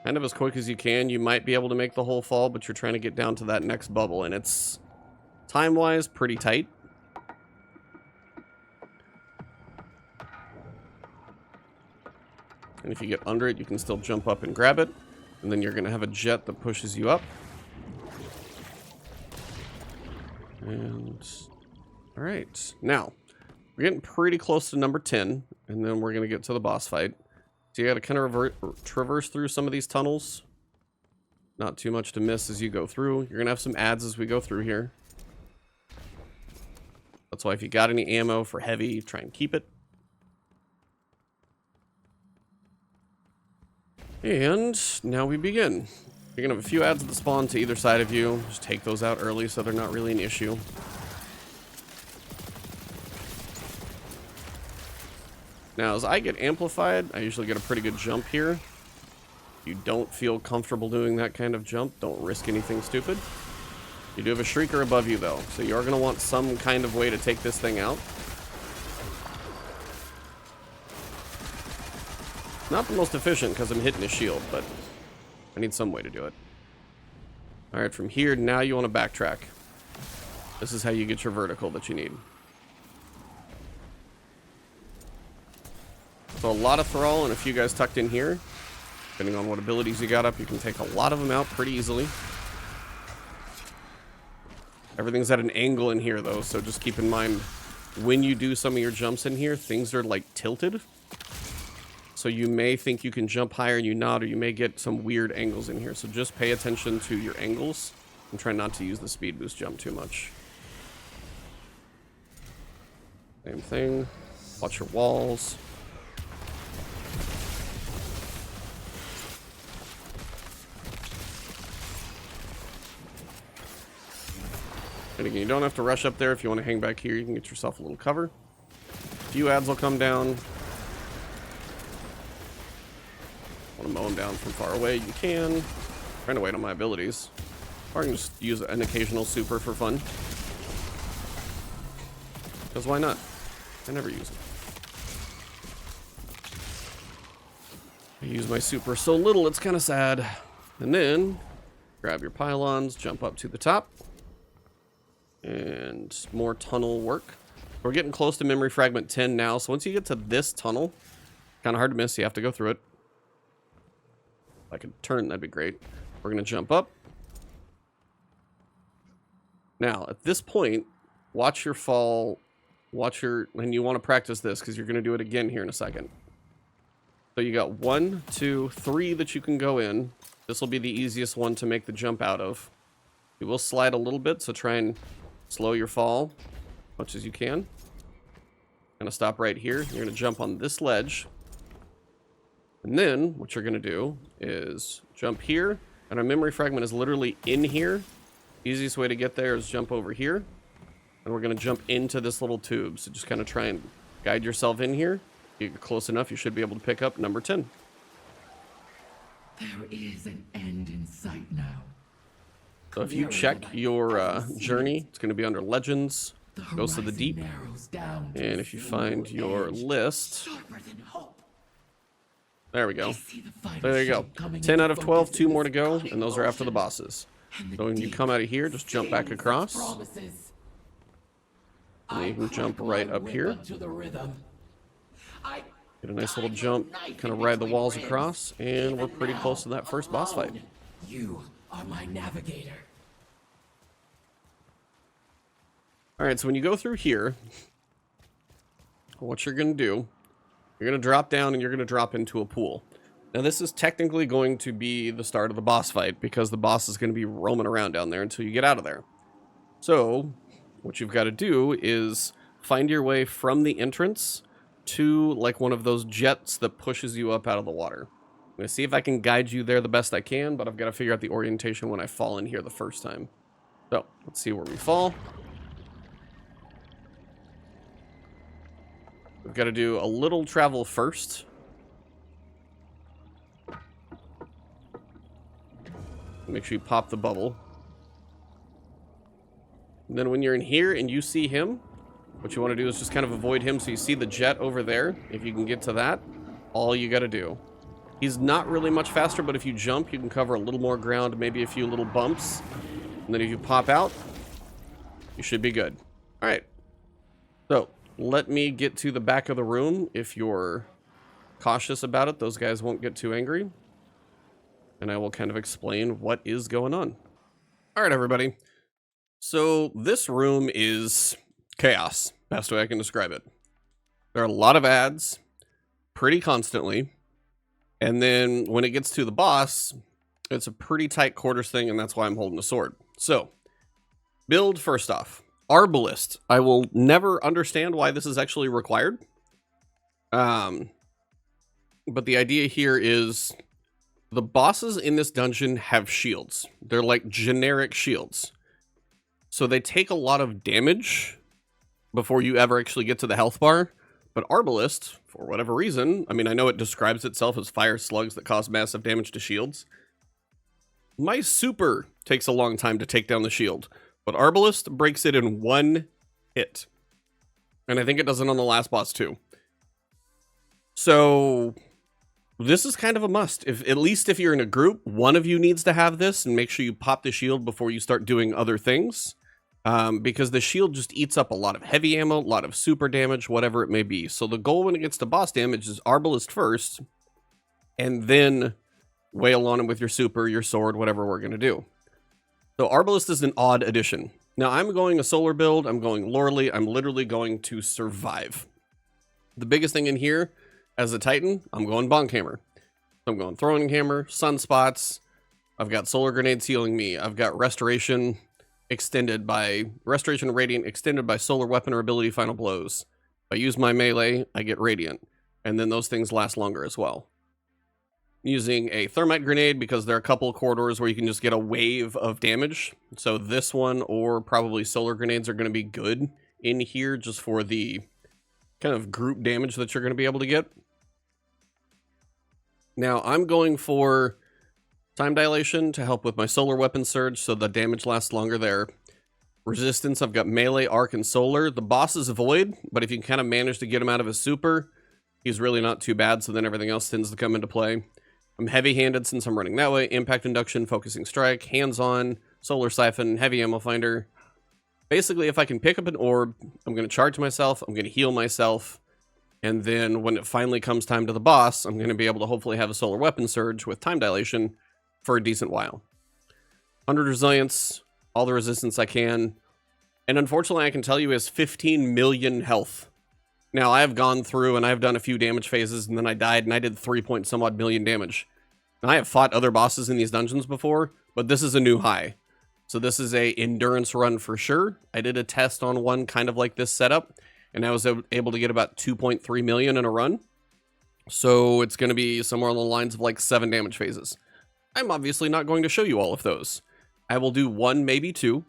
Kind of as quick as you can. You might be able to make the whole fall, but you're trying to get down to that next bubble, and it's, time-wise, pretty tight. And if you get under it, you can still jump up and grab it. And then you're going to have a jet that pushes you up. And, alright. Now, we're getting pretty close to number 10. And then we're going to get to the boss fight. So you got to kind of traverse through some of these tunnels. Not too much to miss as you go through. You're going to have some ads as we go through here. That's why if you got any ammo for heavy, try and keep it. And now we begin. You're going to have a few ads that spawn to either side of you. Just take those out early so they're not really an issue. Now, as I get amplified, I usually get a pretty good jump here. If you don't feel comfortable doing that kind of jump, don't risk anything stupid. You do have a Shrieker above you, though, so you're going to want some kind of way to take this thing out. Not the most efficient because I'm hitting his shield, but I need some way to do it. Alright, from here, now you want to backtrack. This is how you get your vertical that you need. So a lot of thrall and a few guys tucked in here. Depending on what abilities you got up, you can take a lot of them out pretty easily. Everything's at an angle in here, though, so just keep in mind when you do some of your jumps in here, things are like tilted. So you may think you can jump higher and you not, or you may get some weird angles in here. So just pay attention to your angles and try not to use the speed boost jump too much. Same thing. Watch your walls. And again, you don't have to rush up there. If you want to hang back here, you can get yourself a little cover. A few ads will come down. Want to mow them down from far away, you can. I'm trying to wait on my abilities. Or I can just use an occasional super for fun. Because why not? I never use it. I use my super so little, it's kind of sad. And then, grab your pylons, jump up to the top. And more tunnel work. We're getting close to Memory Fragment 10 now, so once you get to this tunnel, kind of hard to miss, you have to go through it. If I could turn, that'd be great. We're going to jump up. Now, at this point, watch your fall, and you want to practice this because you're going to do it again here in a second. So you got 1, 2, 3 that you can go in. This will be the easiest one to make the jump out of. You will slide a little bit, so try and slow your fall as much as you can. Gonna stop right here. You're gonna jump on this ledge. And then what you're gonna do is jump here, and our memory fragment is literally in here. Easiest way to get there is jump over here. And we're gonna jump into this little tube. So just kind of try and guide yourself in here. If you get close enough, you should be able to pick up number 10. There is an end in sight now. So if you check your journey, it's going to be under Legends, Ghosts of the Deep. And if you find your list, there we go. There you go. 10 out of 12, 2 more to go, and those are after the bosses. So when you come out of here, just jump back across. And you can jump right up here. Get a nice little jump, kind of ride the walls across, and we're pretty close to that first boss fight. You are my navigator. Alright, so when you go through here, what you're going to do, you're going to drop down and you're going to drop into a pool. Now this is technically going to be the start of the boss fight because the boss is going to be roaming around down there until you get out of there. So, what you've got to do is find your way from the entrance to like one of those jets that pushes you up out of the water. I'm going to see if I can guide you there the best I can, but I've got to figure out the orientation when I fall in here the first time. So, let's see where we fall. We've got to do a little travel first. Make sure you pop the bubble. And then when you're in here and you see him, what you want to do is just kind of avoid him so you see the jet over there. If you can get to that, all you got to do. He's not really much faster, but if you jump, you can cover a little more ground, maybe a few little bumps. And then if you pop out, you should be good. All right. So, let me get to the back of the room. If you're cautious about it, those guys won't get too angry. And I will kind of explain what is going on. All right, everybody. So, this room is chaos. Best way I can describe it. There are a lot of ads, pretty constantly. And then when it gets to the boss, it's a pretty tight quarters thing, and that's why I'm holding a sword. So, build first off. Arbalist. I will never understand why this is actually required. But the idea here is the bosses in this dungeon have shields. They're like generic shields. So they take a lot of damage before you ever actually get to the health bar. But Arbalist, for whatever reason, I mean, I know it describes itself as fire slugs that cause massive damage to shields. My super takes a long time to take down the shield, but Arbalist breaks it in one hit. And I think it does it on the last boss too. So this is kind of a must. At least if you're in a group, one of you needs to have this, and make sure you pop the shield before you start doing other things. Because the shield just eats up a lot of heavy ammo, a lot of super damage, whatever it may be. So the goal when it gets to boss damage is Arbalist first, and then wail on him with your super, your sword, whatever we're going to do. So Arbalist is an odd addition. Now I'm going a solar build, I'm going lorely, I'm literally going to survive. The biggest thing in here, as a Titan, I'm going Bonk Hammer. I'm going Throwing Hammer, Sunspots, I've got Solar Grenades healing me, I've got Restoration Radiant extended by Solar Weapon or Ability Final Blows. If I use my melee, I get Radiant, and then those things last longer as well. Using a Thermite Grenade because there are a couple of corridors where you can just get a wave of damage. So this one or probably Solar Grenades are going to be good in here just for the kind of group damage that you're going to be able to get. Now I'm going for Time dilation to help with my solar weapon surge, so the damage lasts longer there. Resistance, I've got melee, arc, and solar. The boss is void, but if you can kind of manage to get him out of his super, he's really not too bad, so then everything else tends to come into play. I'm heavy-handed since I'm running that way. Impact induction, focusing strike, hands-on, solar siphon, heavy ammo finder. Basically, if I can pick up an orb, I'm going to charge myself, I'm going to heal myself, and then when it finally comes time to the boss, I'm going to be able to hopefully have a solar weapon surge with time dilation for a decent while. 100 resilience, all the resistance I can, and unfortunately I can tell you he has 15 million health. Now, I have gone through and I've done a few damage phases, and then I died, and I did 3 point some odd million damage. Now, I have fought other bosses in these dungeons before, but this is a new high. So this is a endurance run for sure. I did a test on one kind of like this setup, and I was able to get about 2.3 million in a run. So it's going to be somewhere on the lines of like 7 damage phases. I'm obviously not going to show you all of those. I will do 1, maybe 2,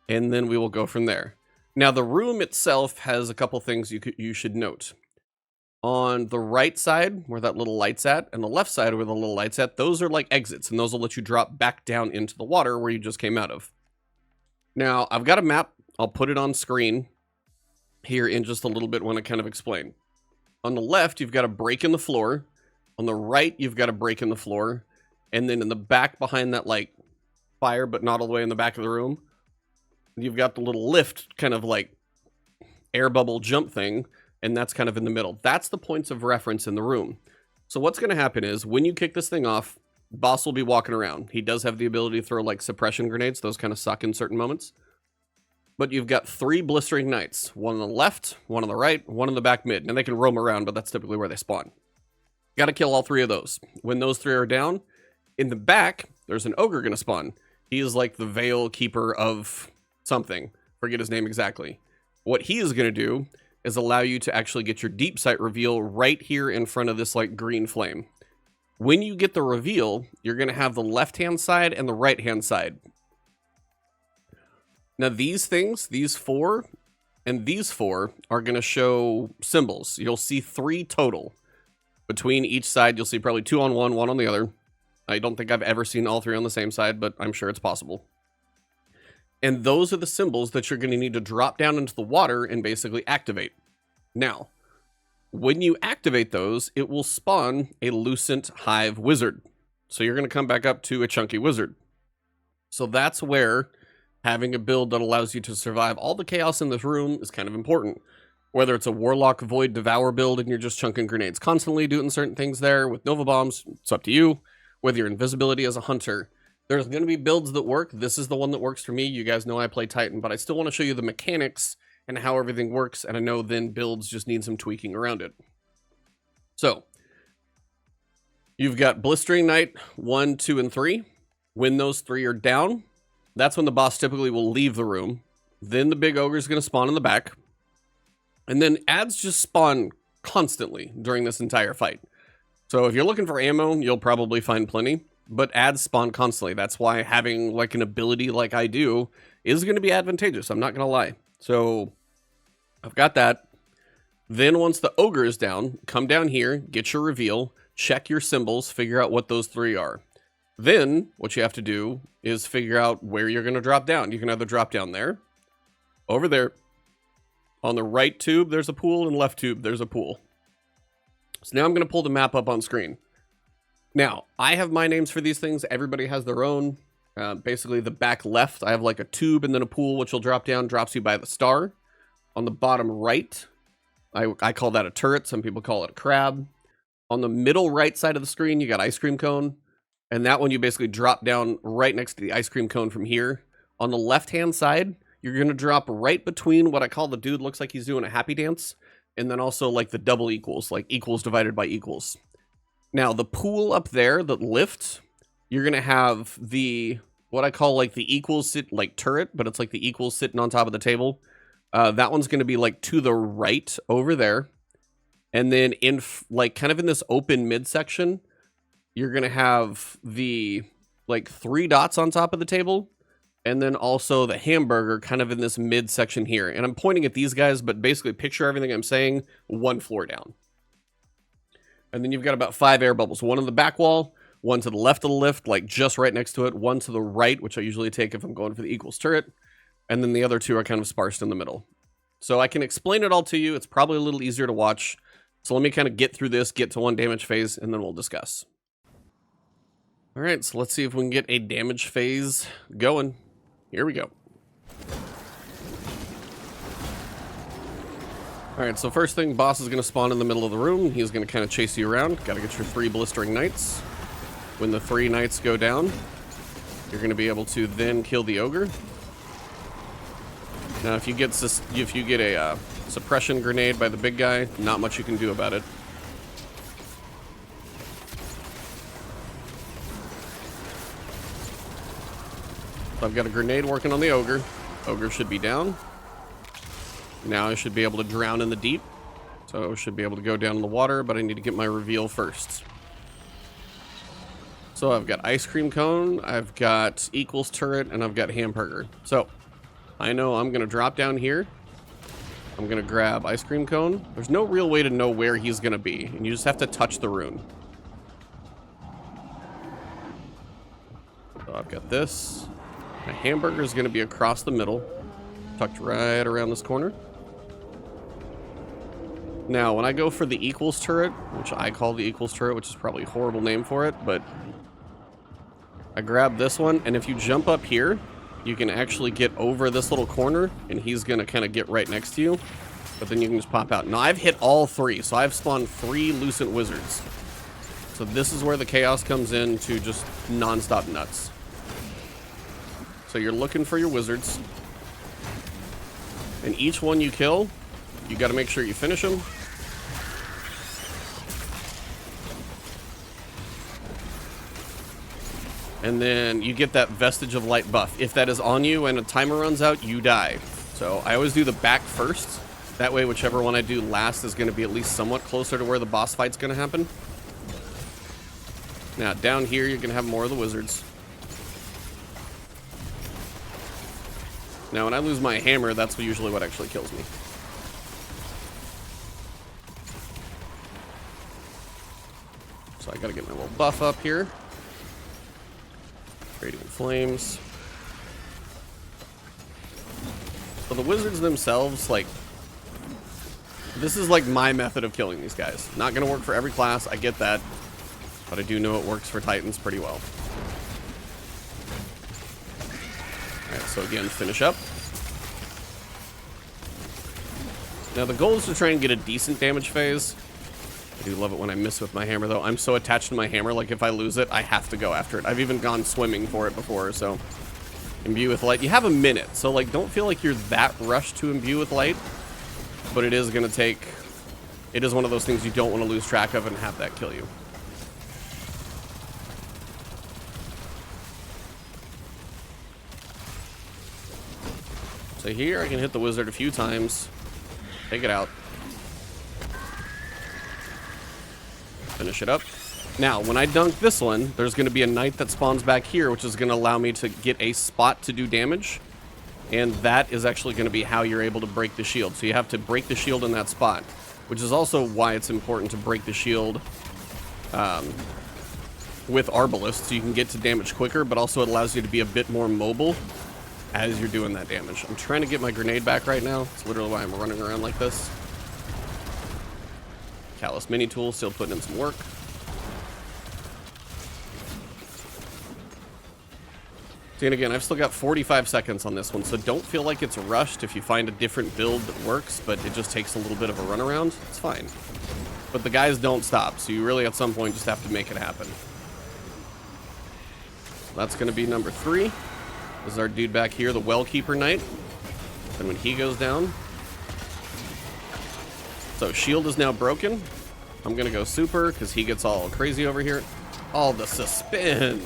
and then we will go from there. Now, the room itself has a couple things you should note. On the right side, where that little light's at, and the left side where the little light's at, those are like exits, and those will let you drop back down into the water where you just came out of. Now, I've got a map. I'll put it on screen here in just a little bit when I kind of explain. On the left, you've got a break in the floor. On the right, you've got a break in the floor. And then in the back behind that, like, fire, but not all the way in the back of the room, you've got the little lift kind of like air bubble jump thing, and that's kind of in the middle. That's the points of reference in the room. So what's going to happen is when you kick this thing off, boss will be walking around. He does have the ability to throw like suppression grenades. Those kind of suck in certain moments. But you've got 3 blistering knights. One on the left, one on the right, one in the back mid. And they can roam around, but that's typically where they spawn. Got to kill all 3 of those. When those 3 are down, in the back, there's an ogre going to spawn. He is like the veil keeper of something. Forget his name exactly. What he is going to do is allow you to actually get your deep sight reveal right here in front of this like green flame. When you get the reveal, you're going to have the left-hand side and the right-hand side. Now these things, these 4 and these 4 are going to show symbols. You'll see 3 total. Between each side, you'll see probably 2 on one, 1 on the other. I don't think I've ever seen all 3 on the same side, but I'm sure it's possible. And those are the symbols that you're going to need to drop down into the water and basically activate. Now, when you activate those, it will spawn a Lucent Hive Wizard. So you're going to come back up to a Chunky Wizard. So that's where having a build that allows you to survive all the chaos in this room is kind of important. Whether it's a Warlock Void Devour build and you're just chunking grenades constantly, doing certain things there with Nova Bombs, it's up to you. Whether you're invisibility as a hunter, there's going to be builds that work. This is the one that works for me. You guys know I play Titan, but I still want to show you the mechanics and how everything works, and I know then builds just need some tweaking around it. So, you've got Blistering Knight 1, 2, and 3. When those 3 are down, that's when the boss typically will leave the room. Then the big ogre is going to spawn in the back. And then adds just spawn constantly during this entire fight. So if you're looking for ammo, you'll probably find plenty, but adds spawn constantly. That's why having like an ability like I do is going to be advantageous. I'm not going to lie. So I've got that. Then once the ogre is down, come down here, get your reveal, check your symbols, figure out what those 3 are. Then what you have to do is figure out where you're going to drop down. You can either drop down there, over there. On the right tube, there's a pool, and left tube, there's a pool. So now I'm going to pull the map up on screen. Now, I have my names for these things. Everybody has their own. Basically, the back left, I have like a tube and then a pool, which will drop down, drops you by the star. On the bottom right, I call that a turret. Some people call it a crab. On the middle right side of the screen, you got ice cream cone. And that one, you basically drop down right next to the ice cream cone from here. On the left-hand side, you're going to drop right between what I call the dude looks like he's doing a happy dance. And then also like the double equals, like equals divided by equals. Now, the pool up there that lifts, you're going to have the, what I call like the equals sit, like turret, but it's like the equals sitting on top of the table. That one's going to be like to the right over there. And then in like kind of in this open midsection, you're going to have the like 3 dots on top of the table. And then also the hamburger kind of in this midsection here. And I'm pointing at these guys, but basically picture everything I'm saying 1 floor down. And then you've got about 5 air bubbles. 1 on the back wall, one to the left of the lift, like just right next to it, one to the right, which I usually take if I'm going for the equals turret, and then the other two are kind of sparsed in the middle. So I can explain it all to you. It's probably a little easier to watch. So let me kind of get through this, get to one damage phase, and then we'll discuss. All right, so let's see if we can get a damage phase going. Here we go. All right, so first thing, boss is going to spawn in the middle of the room. He's going to kind of chase you around. Got to get your 3 blistering knights. When the 3 knights go down, you're going to be able to then kill the ogre. Now, if you get a suppression grenade by the big guy, not much you can do about it. So I've got a grenade working on the ogre. Ogre should be down. Now I should be able to drown in the deep. So I should be able to go down in the water, but I need to get my reveal first. So I've got ice cream cone, I've got equals turret, and I've got hamburger. So I know I'm going to drop down here. I'm going to grab ice cream cone. There's no real way to know where he's going to be, and you just have to touch the rune. So I've got this. My hamburger is going to be across the middle, tucked right around this corner. Now, when I go for the equals turret, which I call the equals turret, which is probably a horrible name for it, but I grab this one, and if you jump up here, you can actually get over this little corner, and he's going to kind of get right next to you, but then you can just pop out. Now, I've hit all 3, so I've spawned 3 Lucent Wizards. So this is where the chaos comes in to just non-stop nuts. So you're looking for your wizards, and each one you kill, you got to make sure you finish them. And then you get that Vestige of Light buff. If that is on you and a timer runs out, you die. So I always do the back first. That way, whichever one I do last is going to be at least somewhat closer to where the boss fight's going to happen. Now, down here, you can have more of the wizards. Now, when I lose my hammer, that's usually what actually kills me. So I gotta get my little buff up here. Radiant Flames. So the wizards themselves, like, this is like my method of killing these guys. Not gonna work for every class, I get that. But I do know it works for Titans pretty well. Alright, so again, finish up. Now the goal is to try and get a decent damage phase. I do love it when I miss with my hammer, though. I'm so attached to my hammer, like if I lose it, I have to go after it. I've even gone swimming for it before, so. Imbue with light. You have a minute, so like don't feel like you're that rushed to imbue with light. But it is going to take... It is one of those things you don't want to lose track of and have that kill you. So here I can hit the wizard a few times. Take it out. Finish it up. Now, when I dunk this one, there's going to be a knight that spawns back here, which is going to allow me to get a spot to do damage. And that is actually going to be how you're able to break the shield. So you have to break the shield in that spot, which is also why it's important to break the shield with Arbalest, so you can get to damage quicker, but also it allows you to be a bit more mobile as you're doing that damage. I'm trying to get my grenade back right now. It's literally why I'm running around like this. Callous mini tool, still putting in some work. See, and again, I've still got 45 seconds on this one, so don't feel like it's rushed if you find a different build that works, but it just takes a little bit of a runaround. It's fine. But the guys don't stop, so you really at some point just have to make it happen. That's going to be number 3. This is our dude back here, the Wellkeeper Knight. And when he goes down... So, shield is now broken. I'm going to go super, because he gets all crazy over here. Oh, the suspend!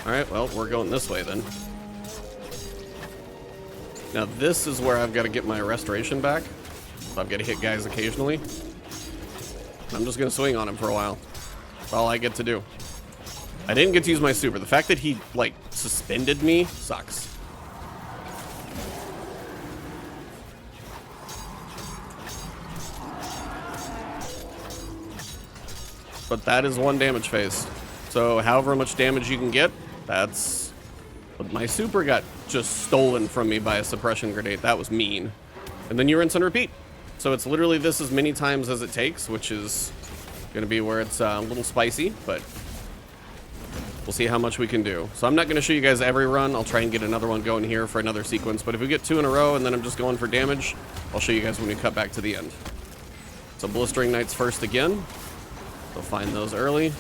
Alright, well, we're going this way then. Now, this is where I've got to get my restoration back. So I've got to hit guys occasionally. I'm just going to swing on him for a while. That's all I get to do. I didn't get to use my super. The fact that he, like, suspended me sucks. But that is one damage phase. So however much damage you can get, that's... But my super got just stolen from me by a suppression grenade. That was mean. And then you rinse and repeat. So it's literally this as many times as it takes, which is going to be where it's a little spicy, but we'll see how much we can do. So I'm not going to show you guys every run. I'll try and get another one going here for another sequence. But if we get 2 in a row and then I'm just going for damage, I'll show you guys when we cut back to the end. So Blistering Knights first again. So find those early.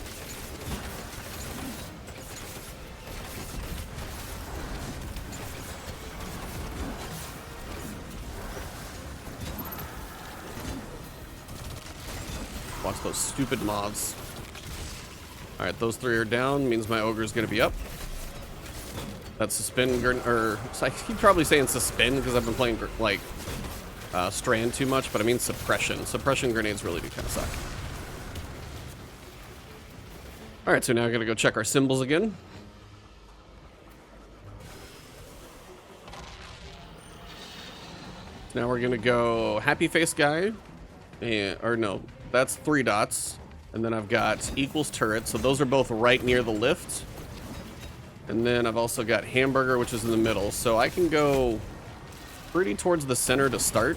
Watch those stupid moths. Alright, those 3 are down. Means my ogre's gonna be up. That's suspend, or I keep probably saying suspend because I've been playing like Strand too much, but I mean suppression. Suppression grenades really do kind of suck. Alright, so now I gotta go check our symbols again. Now we're gonna go happy face guy, and or no, that's 3 dots, and then I've got equals turret, so those are both right near the lift. And then I've also got hamburger, which is in the middle, so I can go pretty towards the center to start.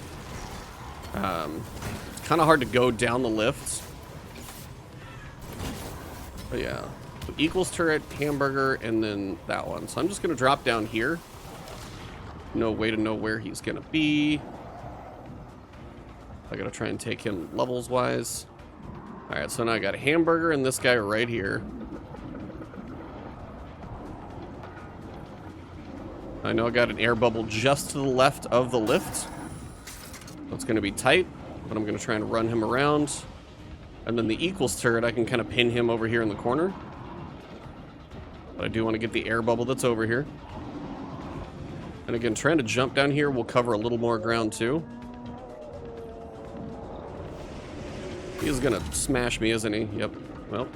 It's kind of hard to go down the lift, but yeah, so equals turret, hamburger, and then that one. So I'm just gonna drop down here. No way to know where he's gonna be. I gotta try and take him levels wise. Alright, so now I got a hamburger and this guy right here. I know I got an air bubble just to the left of the lift. That's gonna be tight, but I'm gonna try and run him around. And then the equals turret, I can kind of pin him over here in the corner. But I do want to get the air bubble that's over here. And again, trying to jump down here will cover a little more ground too. He's gonna smash me, isn't he? Yep. Well,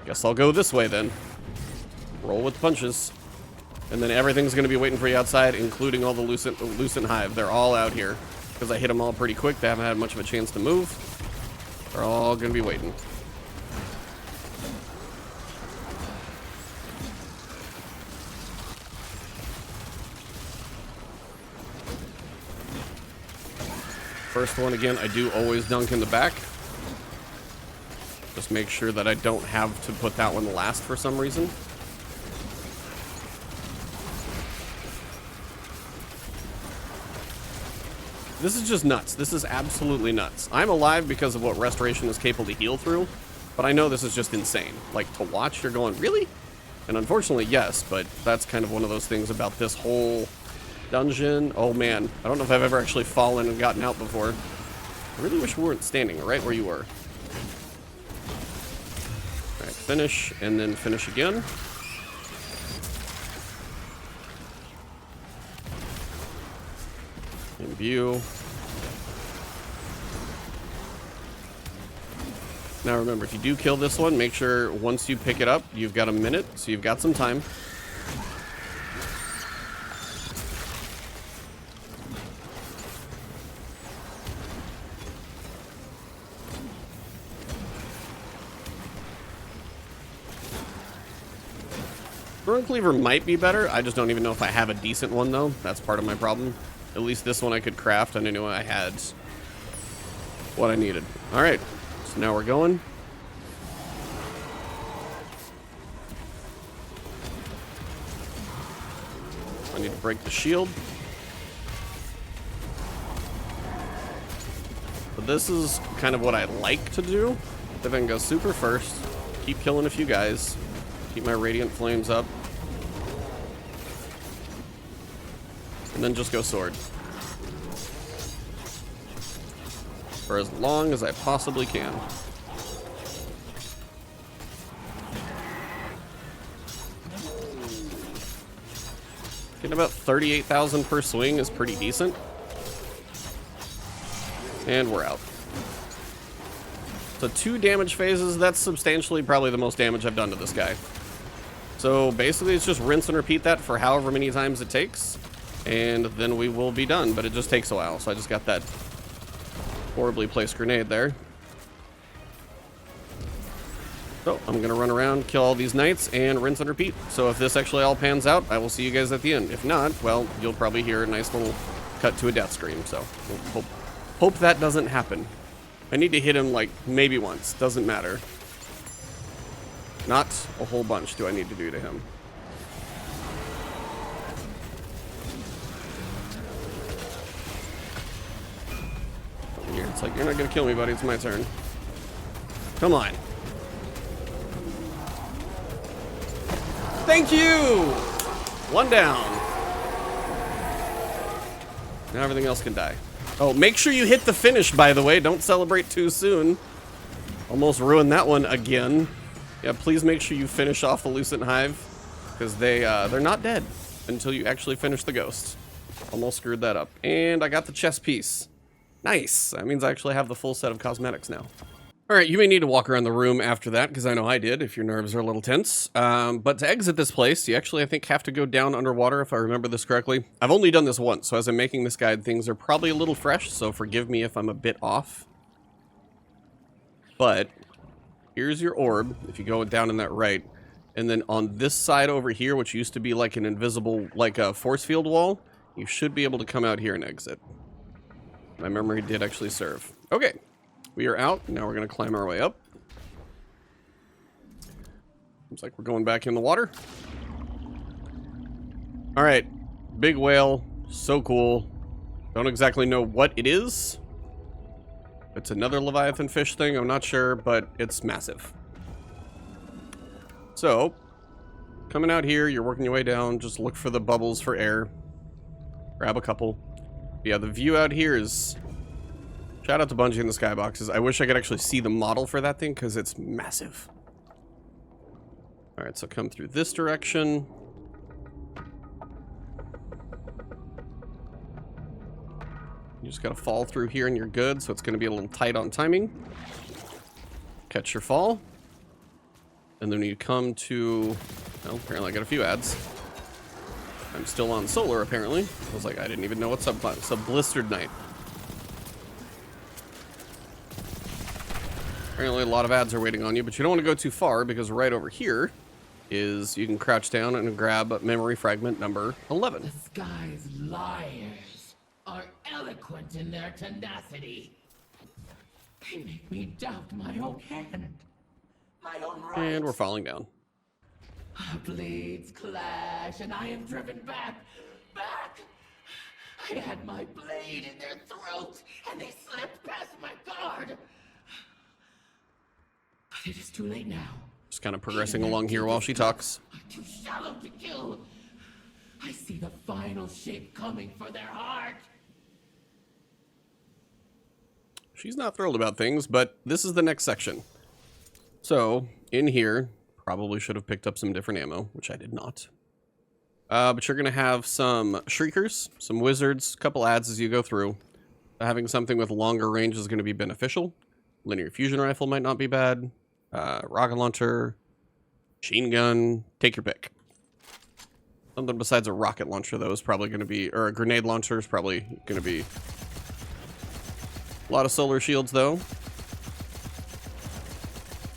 guess I'll go this way then. Roll with punches. And then everything's gonna be waiting for you outside, including all the Lucent Hive. They're all out here. Because I hit them all pretty quick. They haven't had much of a chance to move. They're all gonna be waiting. First one, again, I do always dunk in the back. Just make sure that I don't have to put that one last for some reason. This is just nuts. This is absolutely nuts. I'm alive because of what Restoration is capable to heal through, but I know this is just insane. Like, to watch, you're going, really? And unfortunately, yes, but that's kind of one of those things about this whole dungeon. Oh man, I don't know if I've ever actually fallen and gotten out before. I really wish we weren't standing right where you were. Alright, finish, and then finish again. Imbue. Now remember, if you do kill this one, make sure once you pick it up, you've got a minute, so you've got some time. Burn Cleaver might be better. I just don't even know if I have a decent one, though. That's part of my problem. At least this one I could craft, and I knew I had what I needed. All right, so now we're going. I need to break the shield. But this is kind of what I like to do. If I can go super first, keep killing a few guys, keep my Radiant Flames up, and then just go sword. For as long as I possibly can. Getting about 38,000 per swing is pretty decent. And we're out. So 2 damage phases, that's substantially probably the most damage I've done to this guy. So basically it's just rinse and repeat that for however many times it takes. And then we will be done, but it just takes a while. So I just got that horribly placed grenade there. So I'm going to run around, kill all these knights, and rinse and repeat. So if this actually all pans out, I will see you guys at the end. If not, well, you'll probably hear a nice little cut to a death scream. So we'll hope that doesn't happen. I need to hit him like maybe once. Doesn't matter. Not a whole bunch do I need to do to him. Over here, it's like, you're not going to kill me, buddy. It's my turn. Come on. Thank you! One down. Now everything else can die. Oh, make sure you hit the finish, by the way. Don't celebrate too soon. Almost ruined that one again. Yeah, please make sure you finish off the Lucent Hive, because they're not dead until you actually finish the ghost. Almost screwed that up. And I got the chest piece. Nice. That means I actually have the full set of cosmetics now. All right, you may need to walk around the room after that, because I know I did, if your nerves are a little tense. But to exit this place, you actually, I think, have to go down underwater, if I remember this correctly. I've only done this once, so as I'm making this guide, things are probably a little fresh, so forgive me if I'm a bit off. But here's your orb, if you go down in that right. And then on this side over here, which used to be like an invisible, like a force field wall, you should be able to come out here and exit. My memory did actually serve. Okay. We are out. Now we're going to climb our way up. Looks like we're going back in the water. All right. Big whale. So cool. Don't exactly know what it is. It's another Leviathan fish thing. I'm not sure, but it's massive. So, coming out here, you're working your way down. Just look for the bubbles for air. Grab a couple. Yeah, the view out here is... Shout out to Bungie in the skyboxes. I wish I could actually see the model for that thing, because it's massive. Alright, so come through this direction. You just gotta fall through here and you're good, so it's gonna be a little tight on timing. Catch your fall. And then you come to... Well, apparently I got a few ads. I'm still on solar, apparently. I was like, I didn't even know what's up. It's a blistered night. Apparently a lot of ads are waiting on you, but you don't want to go too far, because right over here is you can crouch down and grab memory fragment number 11. The sky's liars are eloquent in their tenacity. They make me doubt my own hand, my own right. And we're falling down. Our blades clash, and I am driven back. I had my blade in their throat, and they slipped past my guard. But it is too late now. Just kind of progressing along here while she talks. I'm too shallow to kill. I see the final shape coming for their heart. She's not thrilled about things, but this is the next section. So, in here, probably should have picked up some different ammo, which I did not. But you're going to have some Shriekers, some Wizards, a couple ads as you go through. Having something with longer range is going to be beneficial. Linear Fusion Rifle might not be bad. Rocket Launcher, Machine Gun, take your pick. Something besides a Rocket Launcher, though, is probably going to be... Or a Grenade Launcher is probably going to be... A lot of Solar Shields, though.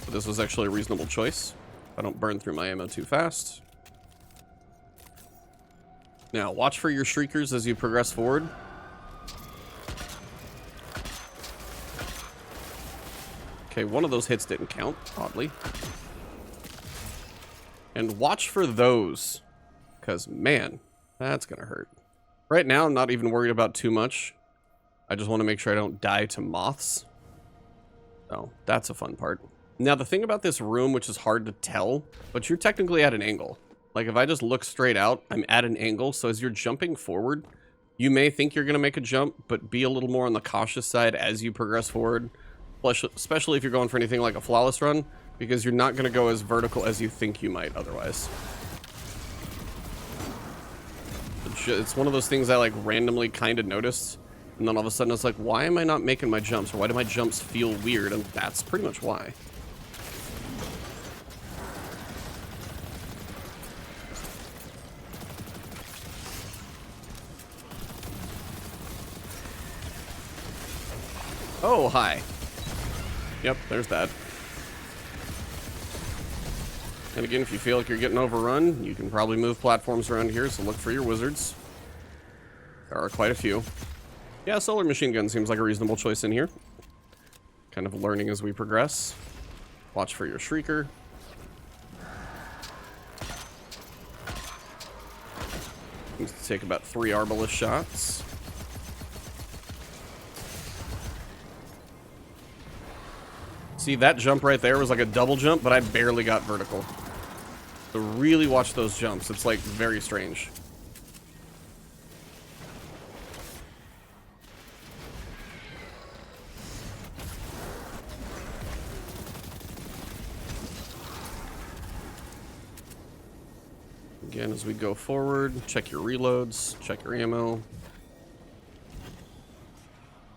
But this was actually a reasonable choice. I don't burn through my ammo too fast. Now, watch for your Shriekers as you progress forward. Okay, one of those hits didn't count, oddly. And watch for those. Because, man, that's going to hurt. Right now, I'm not even worried about too much. I just want to make sure I don't die to moths. So, that's a fun part. Now, the thing about this room, which is hard to tell, but you're technically at an angle. Like, if I just look straight out, I'm at an angle. So as you're jumping forward, you may think you're going to make a jump, but be a little more on the cautious side as you progress forward. Especially if you're going for anything like a flawless run, because you're not going to go as vertical as you think you might otherwise. It's one of those things I, like, randomly kind of noticed. And then all of a sudden it's like, why am I not making my jumps? Or why do my jumps feel weird? And that's pretty much why. Oh, hi. Yep, there's that. And again, if you feel like you're getting overrun, you can probably move platforms around here, so look for your wizards. There are quite a few. Yeah, solar machine gun seems like a reasonable choice in here. Kind of learning as we progress. Watch for your shrieker. Needs to take about 3 arbalist shots. See, that jump right there was like a double jump, but I barely got vertical. So really watch those jumps. It's like very strange. Again, as we go forward, check your reloads, check your ammo.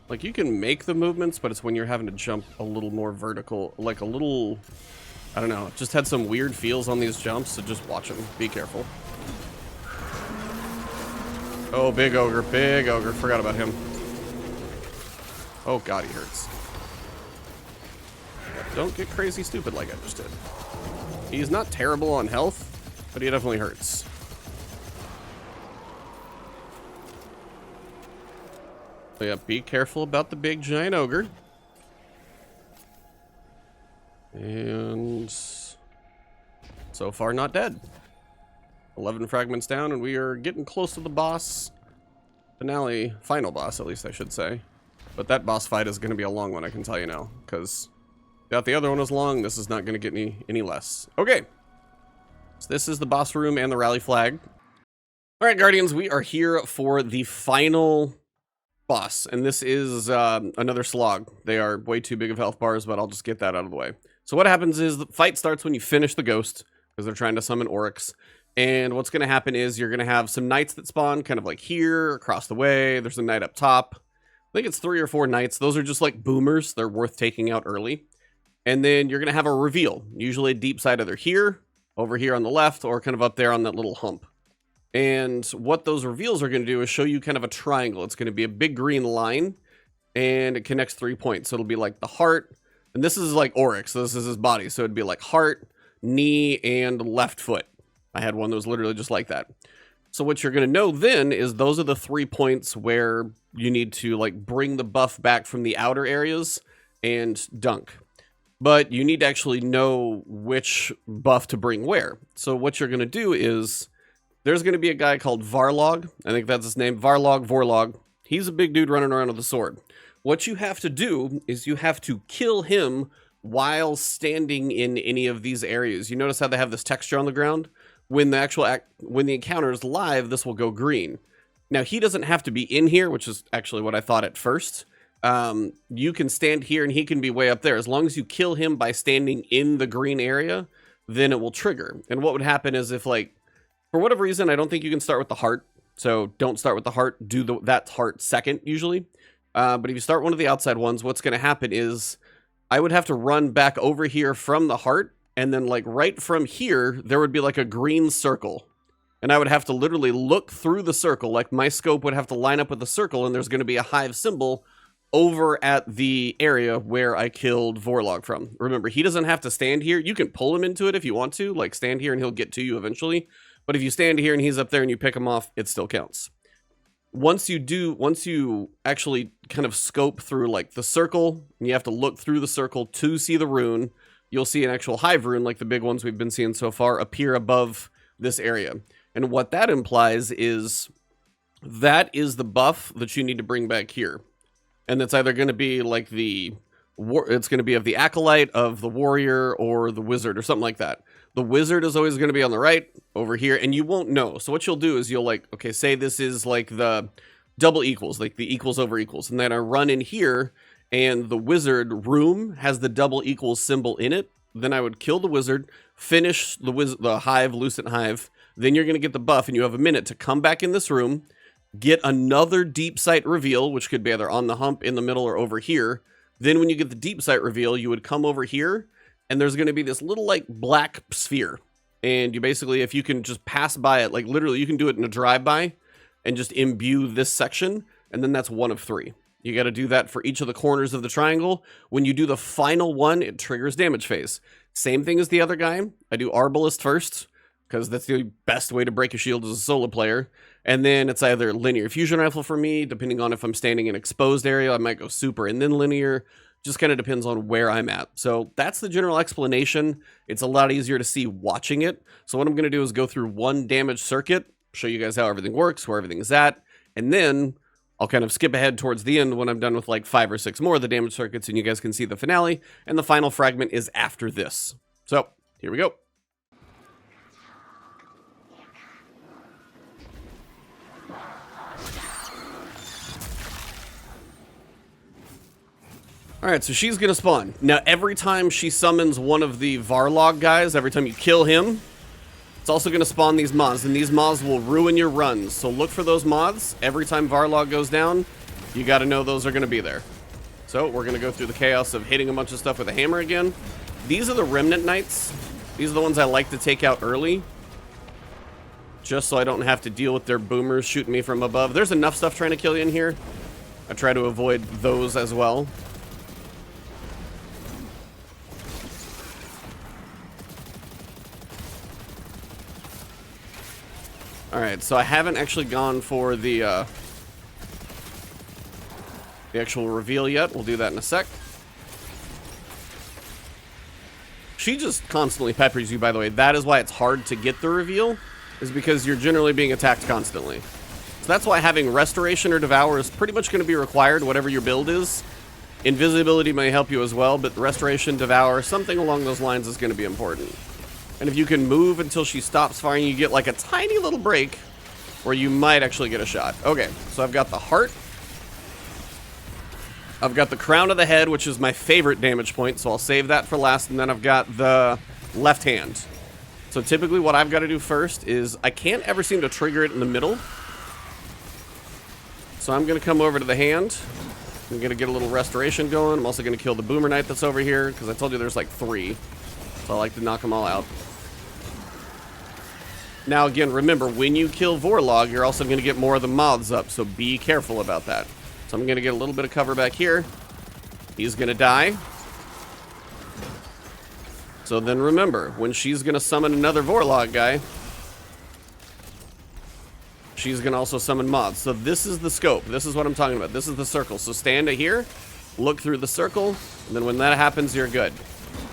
Like, you can make the movements, but it's when you're having to jump a little more vertical, like a little, I don't know, it just had some weird feels on these jumps, so just watch them. Be careful. Oh, big ogre, forgot about him. Oh god, he hurts. Don't get crazy stupid like I just did. He's not terrible on health, but he definitely hurts. So yeah, be careful about the big giant ogre. And so far not dead. 11 fragments down, and we are getting close to the boss finale, final boss at least I should say. But that boss fight is going to be a long one, I can tell you now, because the other one was long. This is not going to get any less. Okay. So this is the boss room and the rally flag. All right, Guardians, we are here for the final boss, and this is another slog. They are way too big of health bars, but I'll just get that out of the way. So what happens is the fight starts when you finish the ghost, because they're trying to summon Oryx. And what's going to happen is you're going to have some knights that spawn kind of like here, across the way. There's a knight up top. I think it's 3 or 4 knights. Those are just like boomers. They're worth taking out early. And then you're going to have a reveal, usually deep side either here, over here on the left, or kind of up there on that little hump. And what those reveals are going to do is show you kind of a triangle. It's going to be a big green line, and it connects 3 points. So it'll be like the heart, and this is like Oryx, so this is his body. So it'd be like heart, knee, and left foot. I had one that was literally just like that. So what you're going to know then is those are the 3 points where you need to like bring the buff back from the outer areas and dunk. But you need to actually know which buff to bring where. So what you're going to do is there's going to be a guy called Varlog. I think that's his name. Vorlog. He's a big dude running around with a sword. What you have to do is you have to kill him while standing in any of these areas. You notice how they have this texture on the ground? When the encounter is live, this will go green. Now, he doesn't have to be in here, which is actually what I thought at first. You can stand here and he can be way up there. As long as you kill him by standing in the green area, then it will trigger. And what would happen is if, like, for whatever reason, I don't think you can start with the heart. So don't start with the heart. Do that heart second, usually. But if you start one of the outside ones, what's going to happen is I would have to run back over here from the heart. And then, like, right from here, there would be, like, a green circle. And I would have to literally look through the circle. Like, my scope would have to line up with the circle, and there's going to be a hive symbol over at the area where I killed Vorlog from. Remember, he doesn't have to stand here. You can pull him into it if you want to. Like, stand here and he'll get to you eventually. But if you stand here and he's up there and you pick him off, it still counts. Once you actually kind of scope through, like, the circle, and you have to look through the circle to see the rune, you'll see an actual hive rune, like the big ones we've been seeing so far, appear above this area. And what that implies is that is the buff that you need to bring back here. And it's either going to be like it's going to be of the acolyte, of the warrior, or the wizard, or something like that. The wizard is always going to be on the right, over here, and you won't know. So what you'll do is you'll, like, okay, say this is like the double equals, like the equals over equals. And then I run in here, and the wizard room has the double equals symbol in it. Then I would kill the wizard, finish the hive, Lucent Hive. Then you're going to get the buff, and you have a minute to come back in this room, get another deep sight reveal, which could be either on the hump, in the middle, or over here. Then when you get the deep sight reveal, you would come over here, and there's going to be this little, like, black sphere. And you basically, if you can just pass by it, like, literally, you can do it in a drive-by and just imbue this section, and then that's one of 3. You got to do that for each of the corners of the triangle. When you do the final one, it triggers damage phase. Same thing as the other guy. I do Arbalest first, because that's the best way to break a shield as a solo player. And then it's either linear fusion rifle for me, depending on if I'm standing in exposed area, I might go super and then linear. Just kind of depends on where I'm at. So that's the general explanation. It's a lot easier to see watching it. So what I'm going to do is go through one damage circuit, show you guys how everything works, where everything is at, and then I'll kind of skip ahead towards the end when I'm done with like 5 or 6 more of the damage circuits, and you guys can see the finale, and the final fragment is after this. So here we go. Alright, so she's gonna spawn. Now, every time she summons one of the Varlog guys, every time you kill him, it's also gonna spawn these moths, and these moths will ruin your runs. So look for those moths. Every time Varlog goes down, you gotta know those are gonna be there. So we're gonna go through the chaos of hitting a bunch of stuff with a hammer again. These are the Remnant Knights. These are the ones I like to take out early, just so I don't have to deal with their boomers shooting me from above. There's enough stuff trying to kill you in here. I try to avoid those as well. Alright, so I haven't actually gone for the actual reveal yet. We'll do that in a sec. She just constantly peppers you, by the way. That is why it's hard to get the reveal, is because you're generally being attacked constantly. So that's why having Restoration or Devour is pretty much going to be required, whatever your build is. Invisibility may help you as well, but Restoration, Devour, something along those lines is going to be important. And if you can move until she stops firing, you get like a tiny little break where you might actually get a shot. Okay, so I've got the heart. I've got the crown of the head, which is my favorite damage point, so I'll save that for last. And then I've got the left hand. So typically what I've got to do first is I can't ever seem to trigger it in the middle. So I'm going to come over to the hand. I'm going to get a little restoration going. I'm also going to kill the Boomer Knight that's over here, because I told you there's like 3. So I like to knock them all out. Now, again, remember, when you kill Vorlog, you're also going to get more of the moths up, so be careful about that. So I'm going to get a little bit of cover back here. He's going to die. So then remember, when she's going to summon another Vorlog guy, she's going to also summon moths. So this is the scope. This is what I'm talking about. This is the circle. So stand here, look through the circle, and then when that happens, you're good.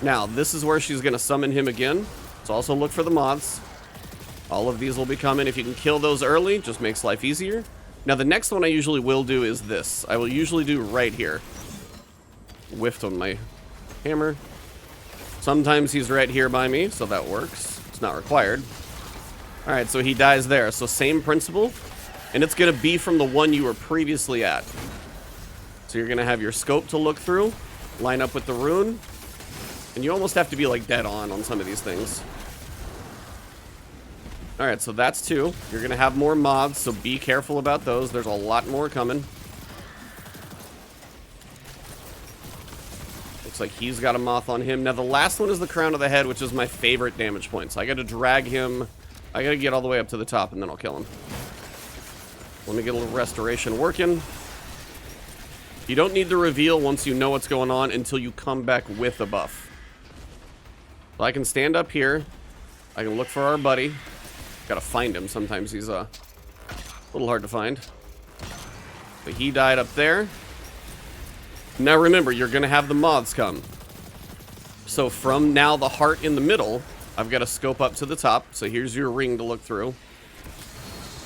Now, this is where she's going to summon him again. So also look for the moths. All of these will be coming. If you can kill those early, just makes life easier. Now, the next one I usually will do is this. I will usually do right here. Whiffed on my hammer. Sometimes he's right here by me, so that works. It's not required. Alright, so he dies there. So same principle. And it's going to be from the one you were previously at. So you're going to have your scope to look through. Line up with the rune. And you almost have to be like dead on some of these things. Alright, so that's 2. You're going to have more moths, so be careful about those. There's a lot more coming. Looks like he's got a moth on him. Now, the last one is the crown of the head, which is my favorite damage point. So I got to drag him. I got to get all the way up to the top, and then I'll kill him. Let me get a little restoration working. You don't need the reveal once you know what's going on until you come back with a buff. So I can stand up here. I can look for our buddy. Gotta find him. Sometimes he's a little hard to find. But he died up there. Now remember, you're gonna have the moths come. So from now the heart in the middle, I've got to scope up to the top. So here's your ring to look through.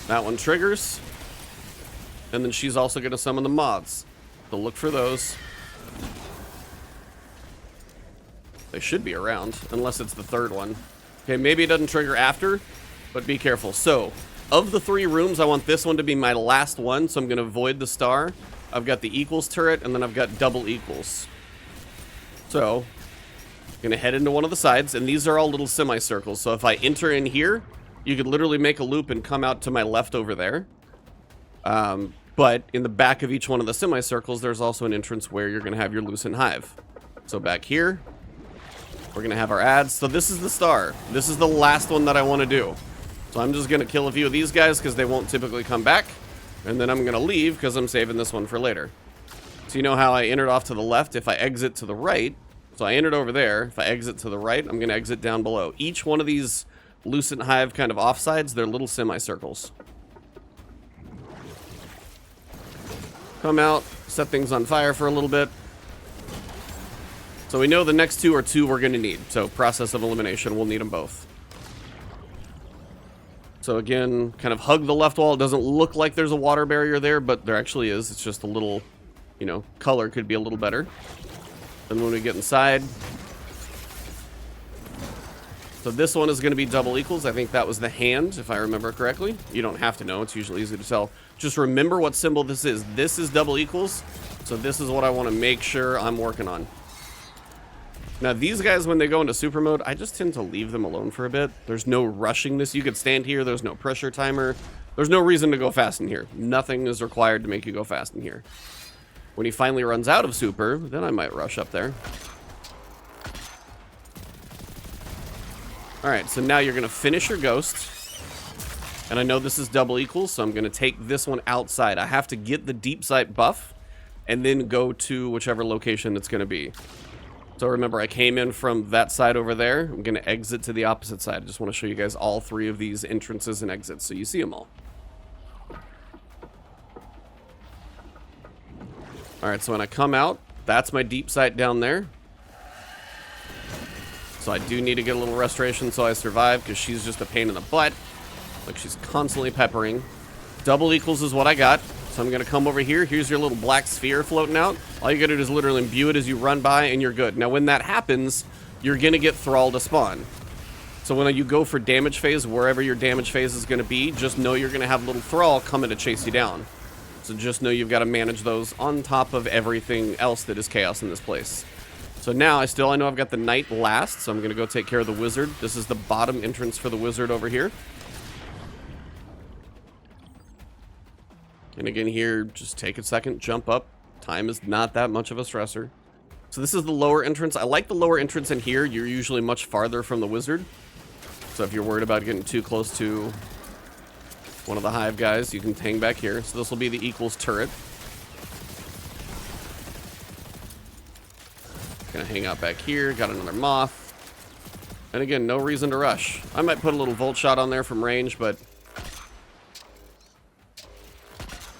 That one triggers. And then she's also gonna summon the moths. So look for those. They should be around, unless it's the third one. Okay, maybe it doesn't trigger after, but be careful. So, of the 3 rooms, I want this one to be my last one, so I'm going to avoid the star. I've got the equals turret, and then I've got double equals. So, I'm going to head into one of the sides, and these are all little semicircles. So if I enter in here, you could literally make a loop and come out to my left over there. But in the back of each one of the semicircles, there's also an entrance where you're going to have your Lucent Hive. So back here, we're going to have our ads. So this is the star. This is the last one that I want to do. So I'm just going to kill a few of these guys because they won't typically come back. And then I'm going to leave because I'm saving this one for later. So you know how I entered off to the left? If I exit to the right, so I entered over there. If I exit to the right, I'm going to exit down below. Each one of these Lucent Hive kind of offsides, they're little semicircles. Come out, set things on fire for a little bit. So we know the next two are two we're going to need. So process of elimination, we'll need them both. So again, kind of hug the left wall. It doesn't look like there's a water barrier there, but there actually is. It's just a little, you know, color could be a little better. Then when we get inside. So this one is going to be double equals. I think that was the hand, if I remember correctly. You don't have to know. It's usually easy to tell. Just remember what symbol this is. This is double equals. So this is what I want to make sure I'm working on. Now, these guys, when they go into super mode, I just tend to leave them alone for a bit. There's no rushing this. You could stand here. There's no pressure timer. There's no reason to go fast in here. Nothing is required to make you go fast in here. When he finally runs out of super, then I might rush up there. Alright, so now you're going to finish your ghost. And I know this is double equals, so I'm going to take this one outside. I have to get the deep sight buff and then go to whichever location it's going to be. So remember, I came in from that side over there. I'm going to exit to the opposite side. I just want to show you guys all three of these entrances and exits so you see them all. Alright, so when I come out, that's my deep sight down there. So I do need to get a little restoration so I survive, because she's just a pain in the butt. Like, she's constantly peppering. Double equals is what I got. So I'm going to come over here. Here's your little black sphere floating out. All you got to do is literally imbue it as you run by, and you're good. Now, when that happens, you're going to get Thrall to spawn. So when you go for damage phase, wherever your damage phase is going to be, just know you're going to have little Thrall coming to chase you down. So just know you've got to manage those on top of everything else that is chaos in this place. So now I know I've got the knight last, so I'm going to go take care of the wizard. This is the bottom entrance for the wizard over here. And again here, just take a second, jump up. Time is not that much of a stressor. So this is the lower entrance. I like the lower entrance in here. You're usually much farther from the wizard. So if you're worried about getting too close to one of the hive guys, you can hang back here. So this will be the equals turret. Gonna hang out back here. Got another moth. And again, no reason to rush. I might put a little volt shot on there from range, but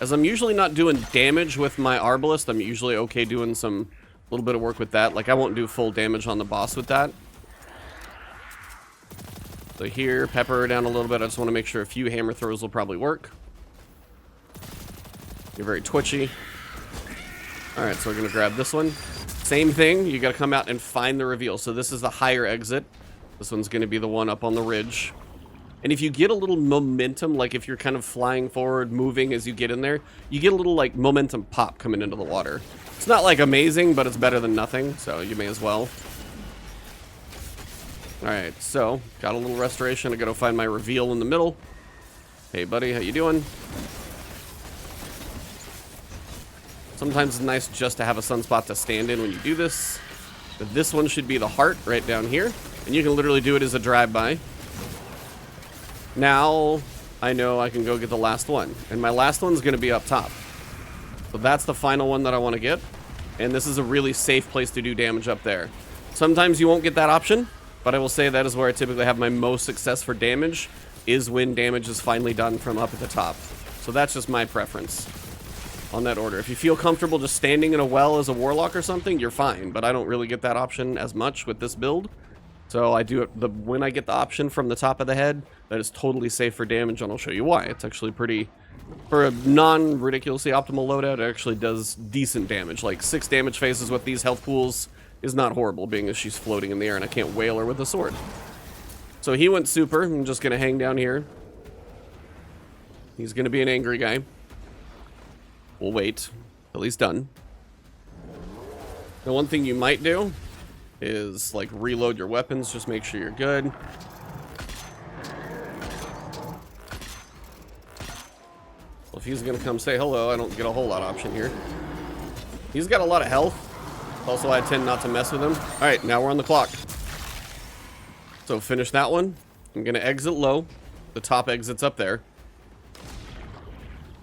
as I'm usually not doing damage with my Arbalist, I'm usually okay doing some little bit of work with that. Like, I won't do full damage on the boss with that. So here, pepper her down a little bit. I just want to make sure a few hammer throws will probably work. You're very twitchy. Alright, so we're gonna grab this one. Same thing, you gotta come out and find the reveal. So this is the higher exit. This one's gonna be the one up on the ridge. And if you get a little momentum, like if you're kind of flying forward, moving as you get in there, you get a little like momentum pop coming into the water. It's not like amazing, but it's better than nothing, so you may as well. Alright, so got a little restoration. I gotta find my reveal in the middle. Hey buddy, how you doing? Sometimes it's nice just to have a sunspot to stand in when you do this. But this one should be the heart right down here. And you can literally do it as a drive-by. Now, I know I can go get the last one. And my last one's going to be up top. So that's the final one that I want to get. And this is a really safe place to do damage up there. Sometimes you won't get that option. But I will say that is where I typically have my most success for damage. Is when damage is finally done from up at the top. So that's just my preference on that order. If you feel comfortable just standing in a well as a warlock or something, you're fine. But I don't really get that option as much with this build. So I do it when I get the option from the top of the head, that is totally safe for damage, and I'll show you why. It's actually pretty, for a non-ridiculously optimal loadout, it actually does decent damage. Like 6 damage phases with these health pools is not horrible, being as she's floating in the air and I can't whale her with a sword. So he went super. I'm just going to hang down here. He's going to be an angry guy. We'll wait till he's done. Now, one thing you might do is like reload your weapons. Just make sure you're good. Well, if he's going to come say hello, I don't get a whole lot of option here. He's got a lot of health. Also, I tend not to mess with him. All right, now we're on the clock. So finish that one. I'm going to exit low. The top exit's up there.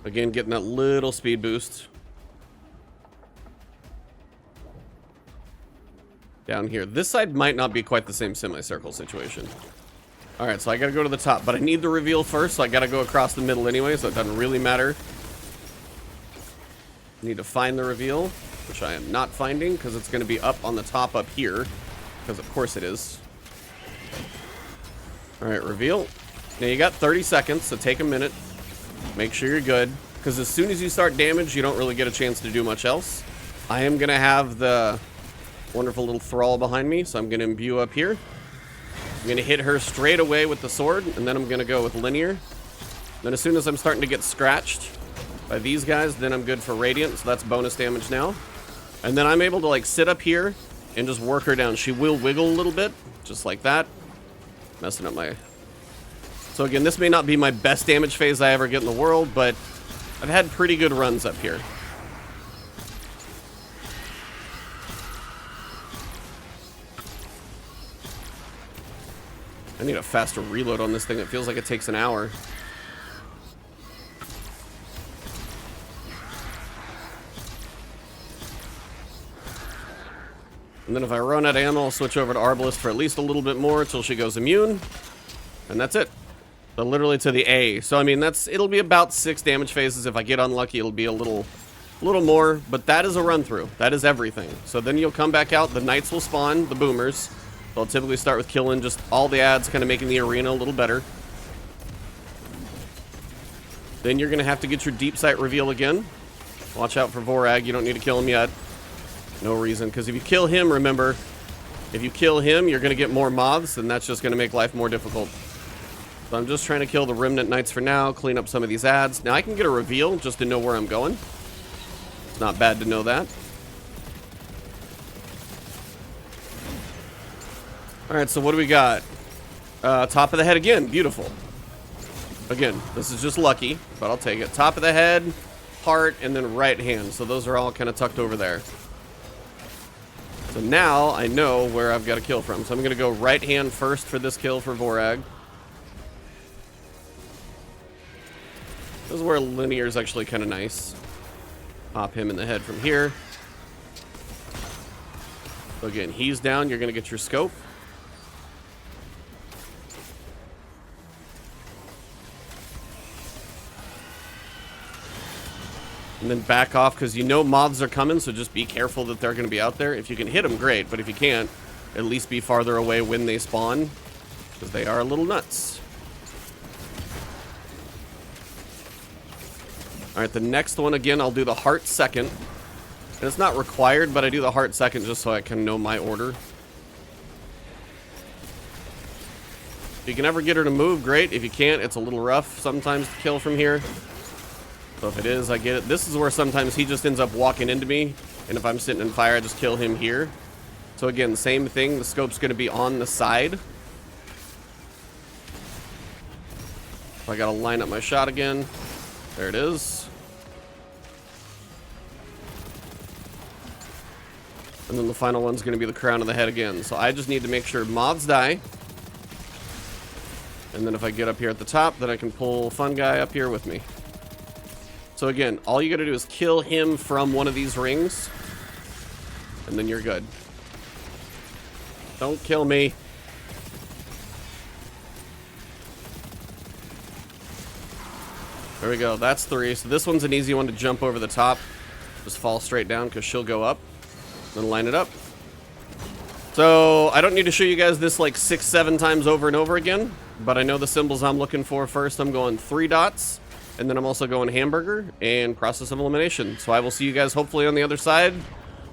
Again, getting that little speed boost. down here. This side might not be quite the same semicircle situation. Alright, so I gotta go to the top, but I need the reveal first, so I gotta go across the middle anyway, so it doesn't really matter. Need to find the reveal, which I am not finding, because it's gonna be up on the top up here, because of course it is. Alright, reveal. Now you got 30 seconds, so take a minute. Make sure you're good, because as soon as you start damage, you don't really get a chance to do much else. I am gonna have the wonderful little thrall behind me, so I'm gonna imbue up here. I'm gonna hit her straight away with the sword, and then I'm gonna go with linear. Then as soon as I'm starting to get scratched by these guys, then I'm good for radiant, so that's bonus damage now. And then I'm able to like sit up here and just work her down. She will wiggle a little bit, just like that. Messing up my... So again, this may not be my best damage phase I ever get in the world, but I've had pretty good runs up here. I need a faster reload on this thing. It feels like it takes an hour. And then if I run out of ammo, I'll switch over to Arbalest for at least a little bit more until she goes immune. And that's it. So literally to the A. So I mean, it'll be about 6 damage phases. If I get unlucky, it'll be a little more. But that is a run through. That is everything. So then you'll come back out. The knights will spawn, the boomers. So I'll typically start with killing just all the ads, kind of making the arena a little better. Then you're going to have to get your deep sight reveal again. Watch out for Vorag. You don't need to kill him yet. No reason, because if you kill him, remember, if you kill him, you're going to get more moths, and that's just going to make life more difficult. So I'm just trying to kill the Remnant Knights for now, clean up some of these ads. Now I can get a reveal just to know where I'm going. It's not bad to know that. Alright, so what do we got? Top of the head again. Beautiful. Again, this is just lucky, but I'll take it. Top of the head, heart, and then right hand. So those are all kind of tucked over there. So now I know where I've got to kill from. So I'm going to go right hand first for this kill for Vorag. This is where linear is actually kind of nice. Pop him in the head from here. So again, he's down. You're going to get your scope. And then back off, because you know moths are coming, so just be careful that they're going to be out there. If you can hit them, great, but if you can't, at least be farther away when they spawn, because they are a little nuts. Alright, the next one, again, I'll do the heart second. And it's not required, but I do the heart second just so I can know my order. If you can ever get her to move, great. If you can't, it's a little rough sometimes to kill from here. So if it is, I get it. This is where sometimes he just ends up walking into me. And if I'm sitting in fire, I just kill him here. So again, same thing. The scope's going to be on the side. So I got to line up my shot again. There it is. And then the final one's going to be the crown of the head again. So I just need to make sure moths die. And then if I get up here at the top, then I can pull Fun Guy up here with me. So again, all you gotta do is kill him from one of these rings, and then you're good. Don't kill me. There we go, that's 3. So this one's an easy one to jump over the top. Just fall straight down, because she'll go up. Then line it up. So I don't need to show you guys this like 6-7 times over and over again, but I know the symbols I'm looking for first. I'm going 3 dots. And then I'm also going hamburger and process of elimination. So I will see you guys hopefully on the other side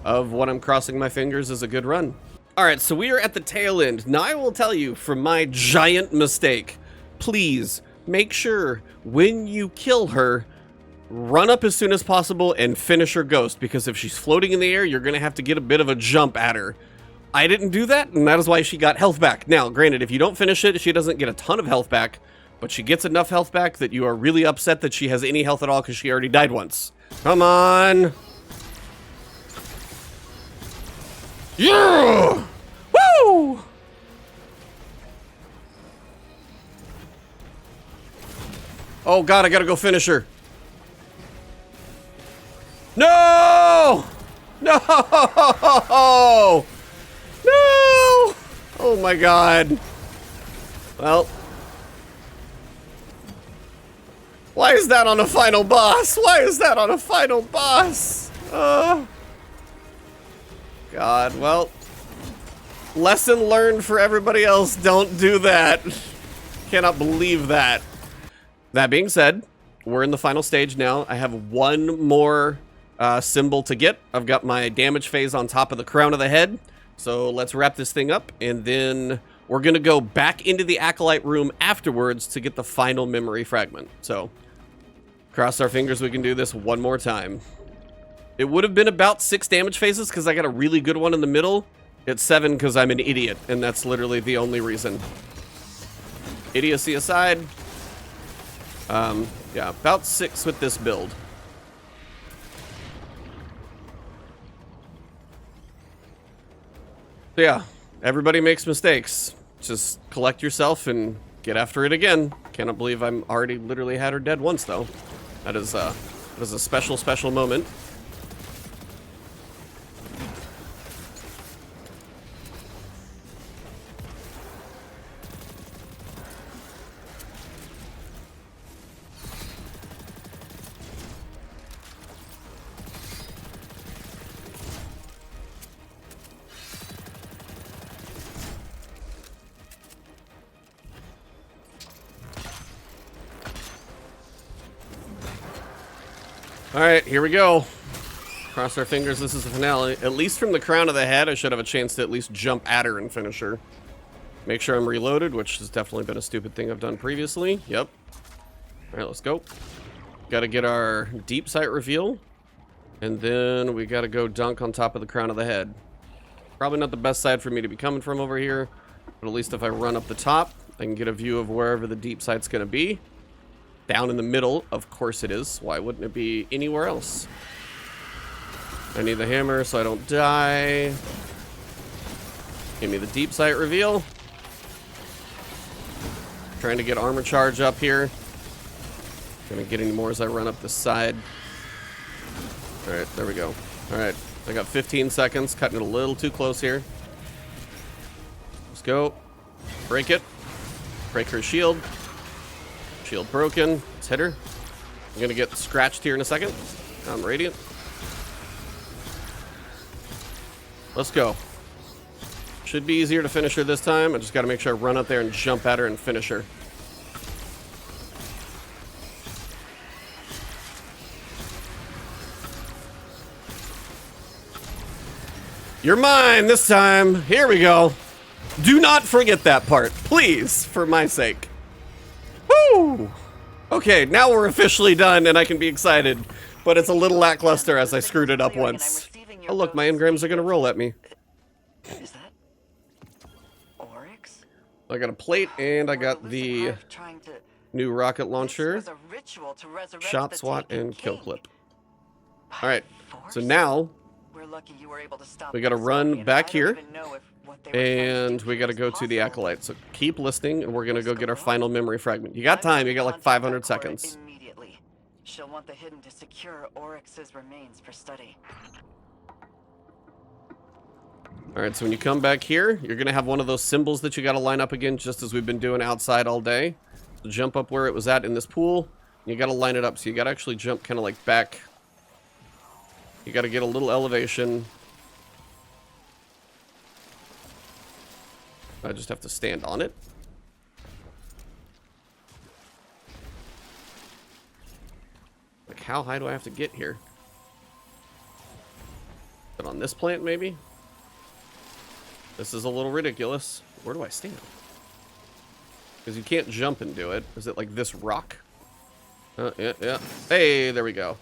of what I'm crossing my fingers is a good run. All right, so we are at the tail end. Now I will tell you from my giant mistake, please make sure when you kill her, run up as soon as possible and finish her ghost. Because if she's floating in the air, you're gonna have to get a bit of a jump at her. I didn't do that, and that is why she got health back. Now, granted, if you don't finish it, she doesn't get a ton of health back, but she gets enough health back that you are really upset that she has any health at all because she already died once. Come on! Yeah! Woo! Oh god, I gotta go finish her. No! No! No! my god. Well. Why is that on a final boss? Why is that on a final boss? God, well. Lesson learned for everybody else. Don't do that. Cannot believe that. That being said, we're in the final stage now. I have one more symbol to get. I've got my damage phase on top of the crown of the head. So let's wrap this thing up, and then we're going to go back into the Acolyte room afterwards to get the final memory fragment. So cross our fingers we can do this one more time. It would have been about 6 damage phases because I got a really good one in the middle. It's 7 because I'm an idiot, and that's literally the only reason. Idiocy aside, yeah, about 6 with this build. So yeah, everybody makes mistakes. Just collect yourself and get after it again. Cannot believe I'm already literally had her dead once, though. That is a special, special moment. Alright, here we go. Cross our fingers, this is the finale. At least from the crown of the head, I should have a chance to at least jump at her and finish her. Make sure I'm reloaded, which has definitely been a stupid thing I've done previously. Yep. Alright, let's go. Gotta get our deep sight reveal. And then we gotta go dunk on top of the crown of the head. Probably not the best side for me to be coming from over here. But at least if I run up the top, I can get a view of wherever the deep sight's gonna be. Down in the middle, of course it is. Why wouldn't it be anywhere else? I need the hammer so I don't die. Give me the deep sight reveal. Trying to get armor charge up here. Gonna get any more as I run up this side. Alright, there we go. Alright, I got 15 seconds. Cutting it a little too close here. Let's go. Break it. Break her shield. Shield broken. Let's hit her. I'm gonna get scratched here in a second. I'm radiant. Let's go. Should be easier to finish her this time. I just gotta make sure I run up there and jump at her and finish her. You're mine this time. Here we go. Do not forget that part, please, for my sake. Woo! Okay, now we're officially done and I can be excited, but it's a little lackluster as I screwed it up once. Oh look, my engrams are gonna roll at me. Is that Oryx? I got a plate and I got the new rocket launcher, shot swat, and kill clip. Alright, so now we gotta run back here and we gotta go to the Acolyte. So keep listening and we're gonna go get our final memory fragment. You got time, you got like 500 seconds. She'll want the hidden to secure Oryx's remains for study. Alright, so when you come back here, you're gonna have one of those symbols that you gotta line up again, just as we've been doing outside all day. So jump up where it was at in this pool. You gotta line it up, so you gotta actually jump kind of like back. You gotta get a little elevation. I just have to stand on it. Like, how high do I have to get here? Is it on this plant, maybe? This is a little ridiculous. Where do I stand? Because you can't jump and do it. Is it like this rock? Yeah. Hey, there we go.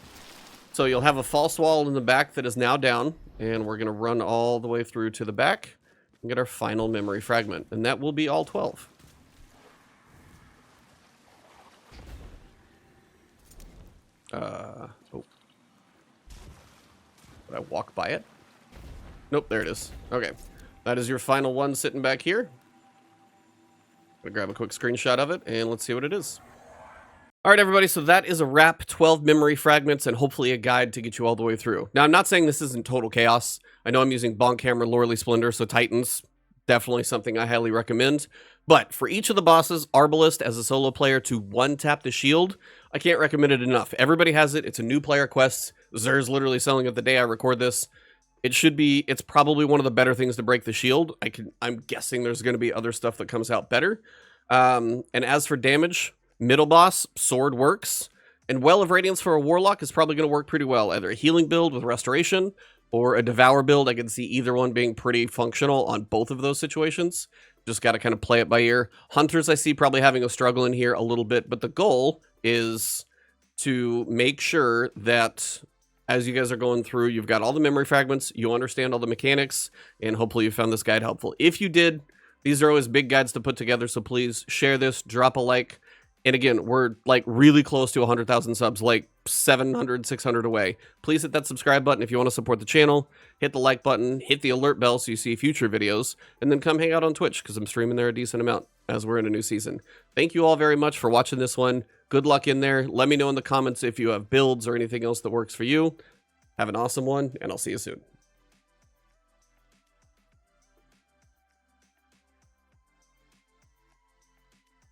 So you'll have a false wall in the back that is now down. And we're going to run all the way through to the back and get our final memory fragment. And that will be all 12. Oh. Did I walk by it? Nope, there it is. Okay. That is your final one sitting back here. I'll grab a quick screenshot of it and let's see what it is. All right, everybody, so that is a wrap. 12 memory fragments and hopefully a guide to get you all the way through. Now, I'm not saying this isn't total chaos. I know I'm using Bonk Hammer, Loreley Splendor, so Titans, definitely something I highly recommend. But for each of the bosses, Arbalest as a solo player to one-tap the shield, I can't recommend it enough. Everybody has it. It's a new player quest. Zer's literally selling it the day I record this. It's probably one of the better things to break the shield. I'm guessing there's going to be other stuff that comes out better. And as for damage, middle boss, sword works. And Well of Radiance for a Warlock is probably going to work pretty well. Either a healing build with Restoration or a Devour build. I can see either one being pretty functional on both of those situations. Just got to kind of play it by ear. Hunters, I see probably having a struggle in here a little bit, but the goal is to make sure that as you guys are going through, you've got all the memory fragments, you understand all the mechanics, and hopefully you found this guide helpful. If you did, these are always big guides to put together, so please share this, drop a like. And again, we're like really close to 100,000 subs, like 700, 600 away. Please hit that subscribe button if you want to support the channel. Hit the like button, hit the alert bell so you see future videos, and then come hang out on Twitch because I'm streaming there a decent amount as we're in a new season. Thank you all very much for watching this one. Good luck in there. Let me know in the comments if you have builds or anything else that works for you. Have an awesome one, and I'll see you soon.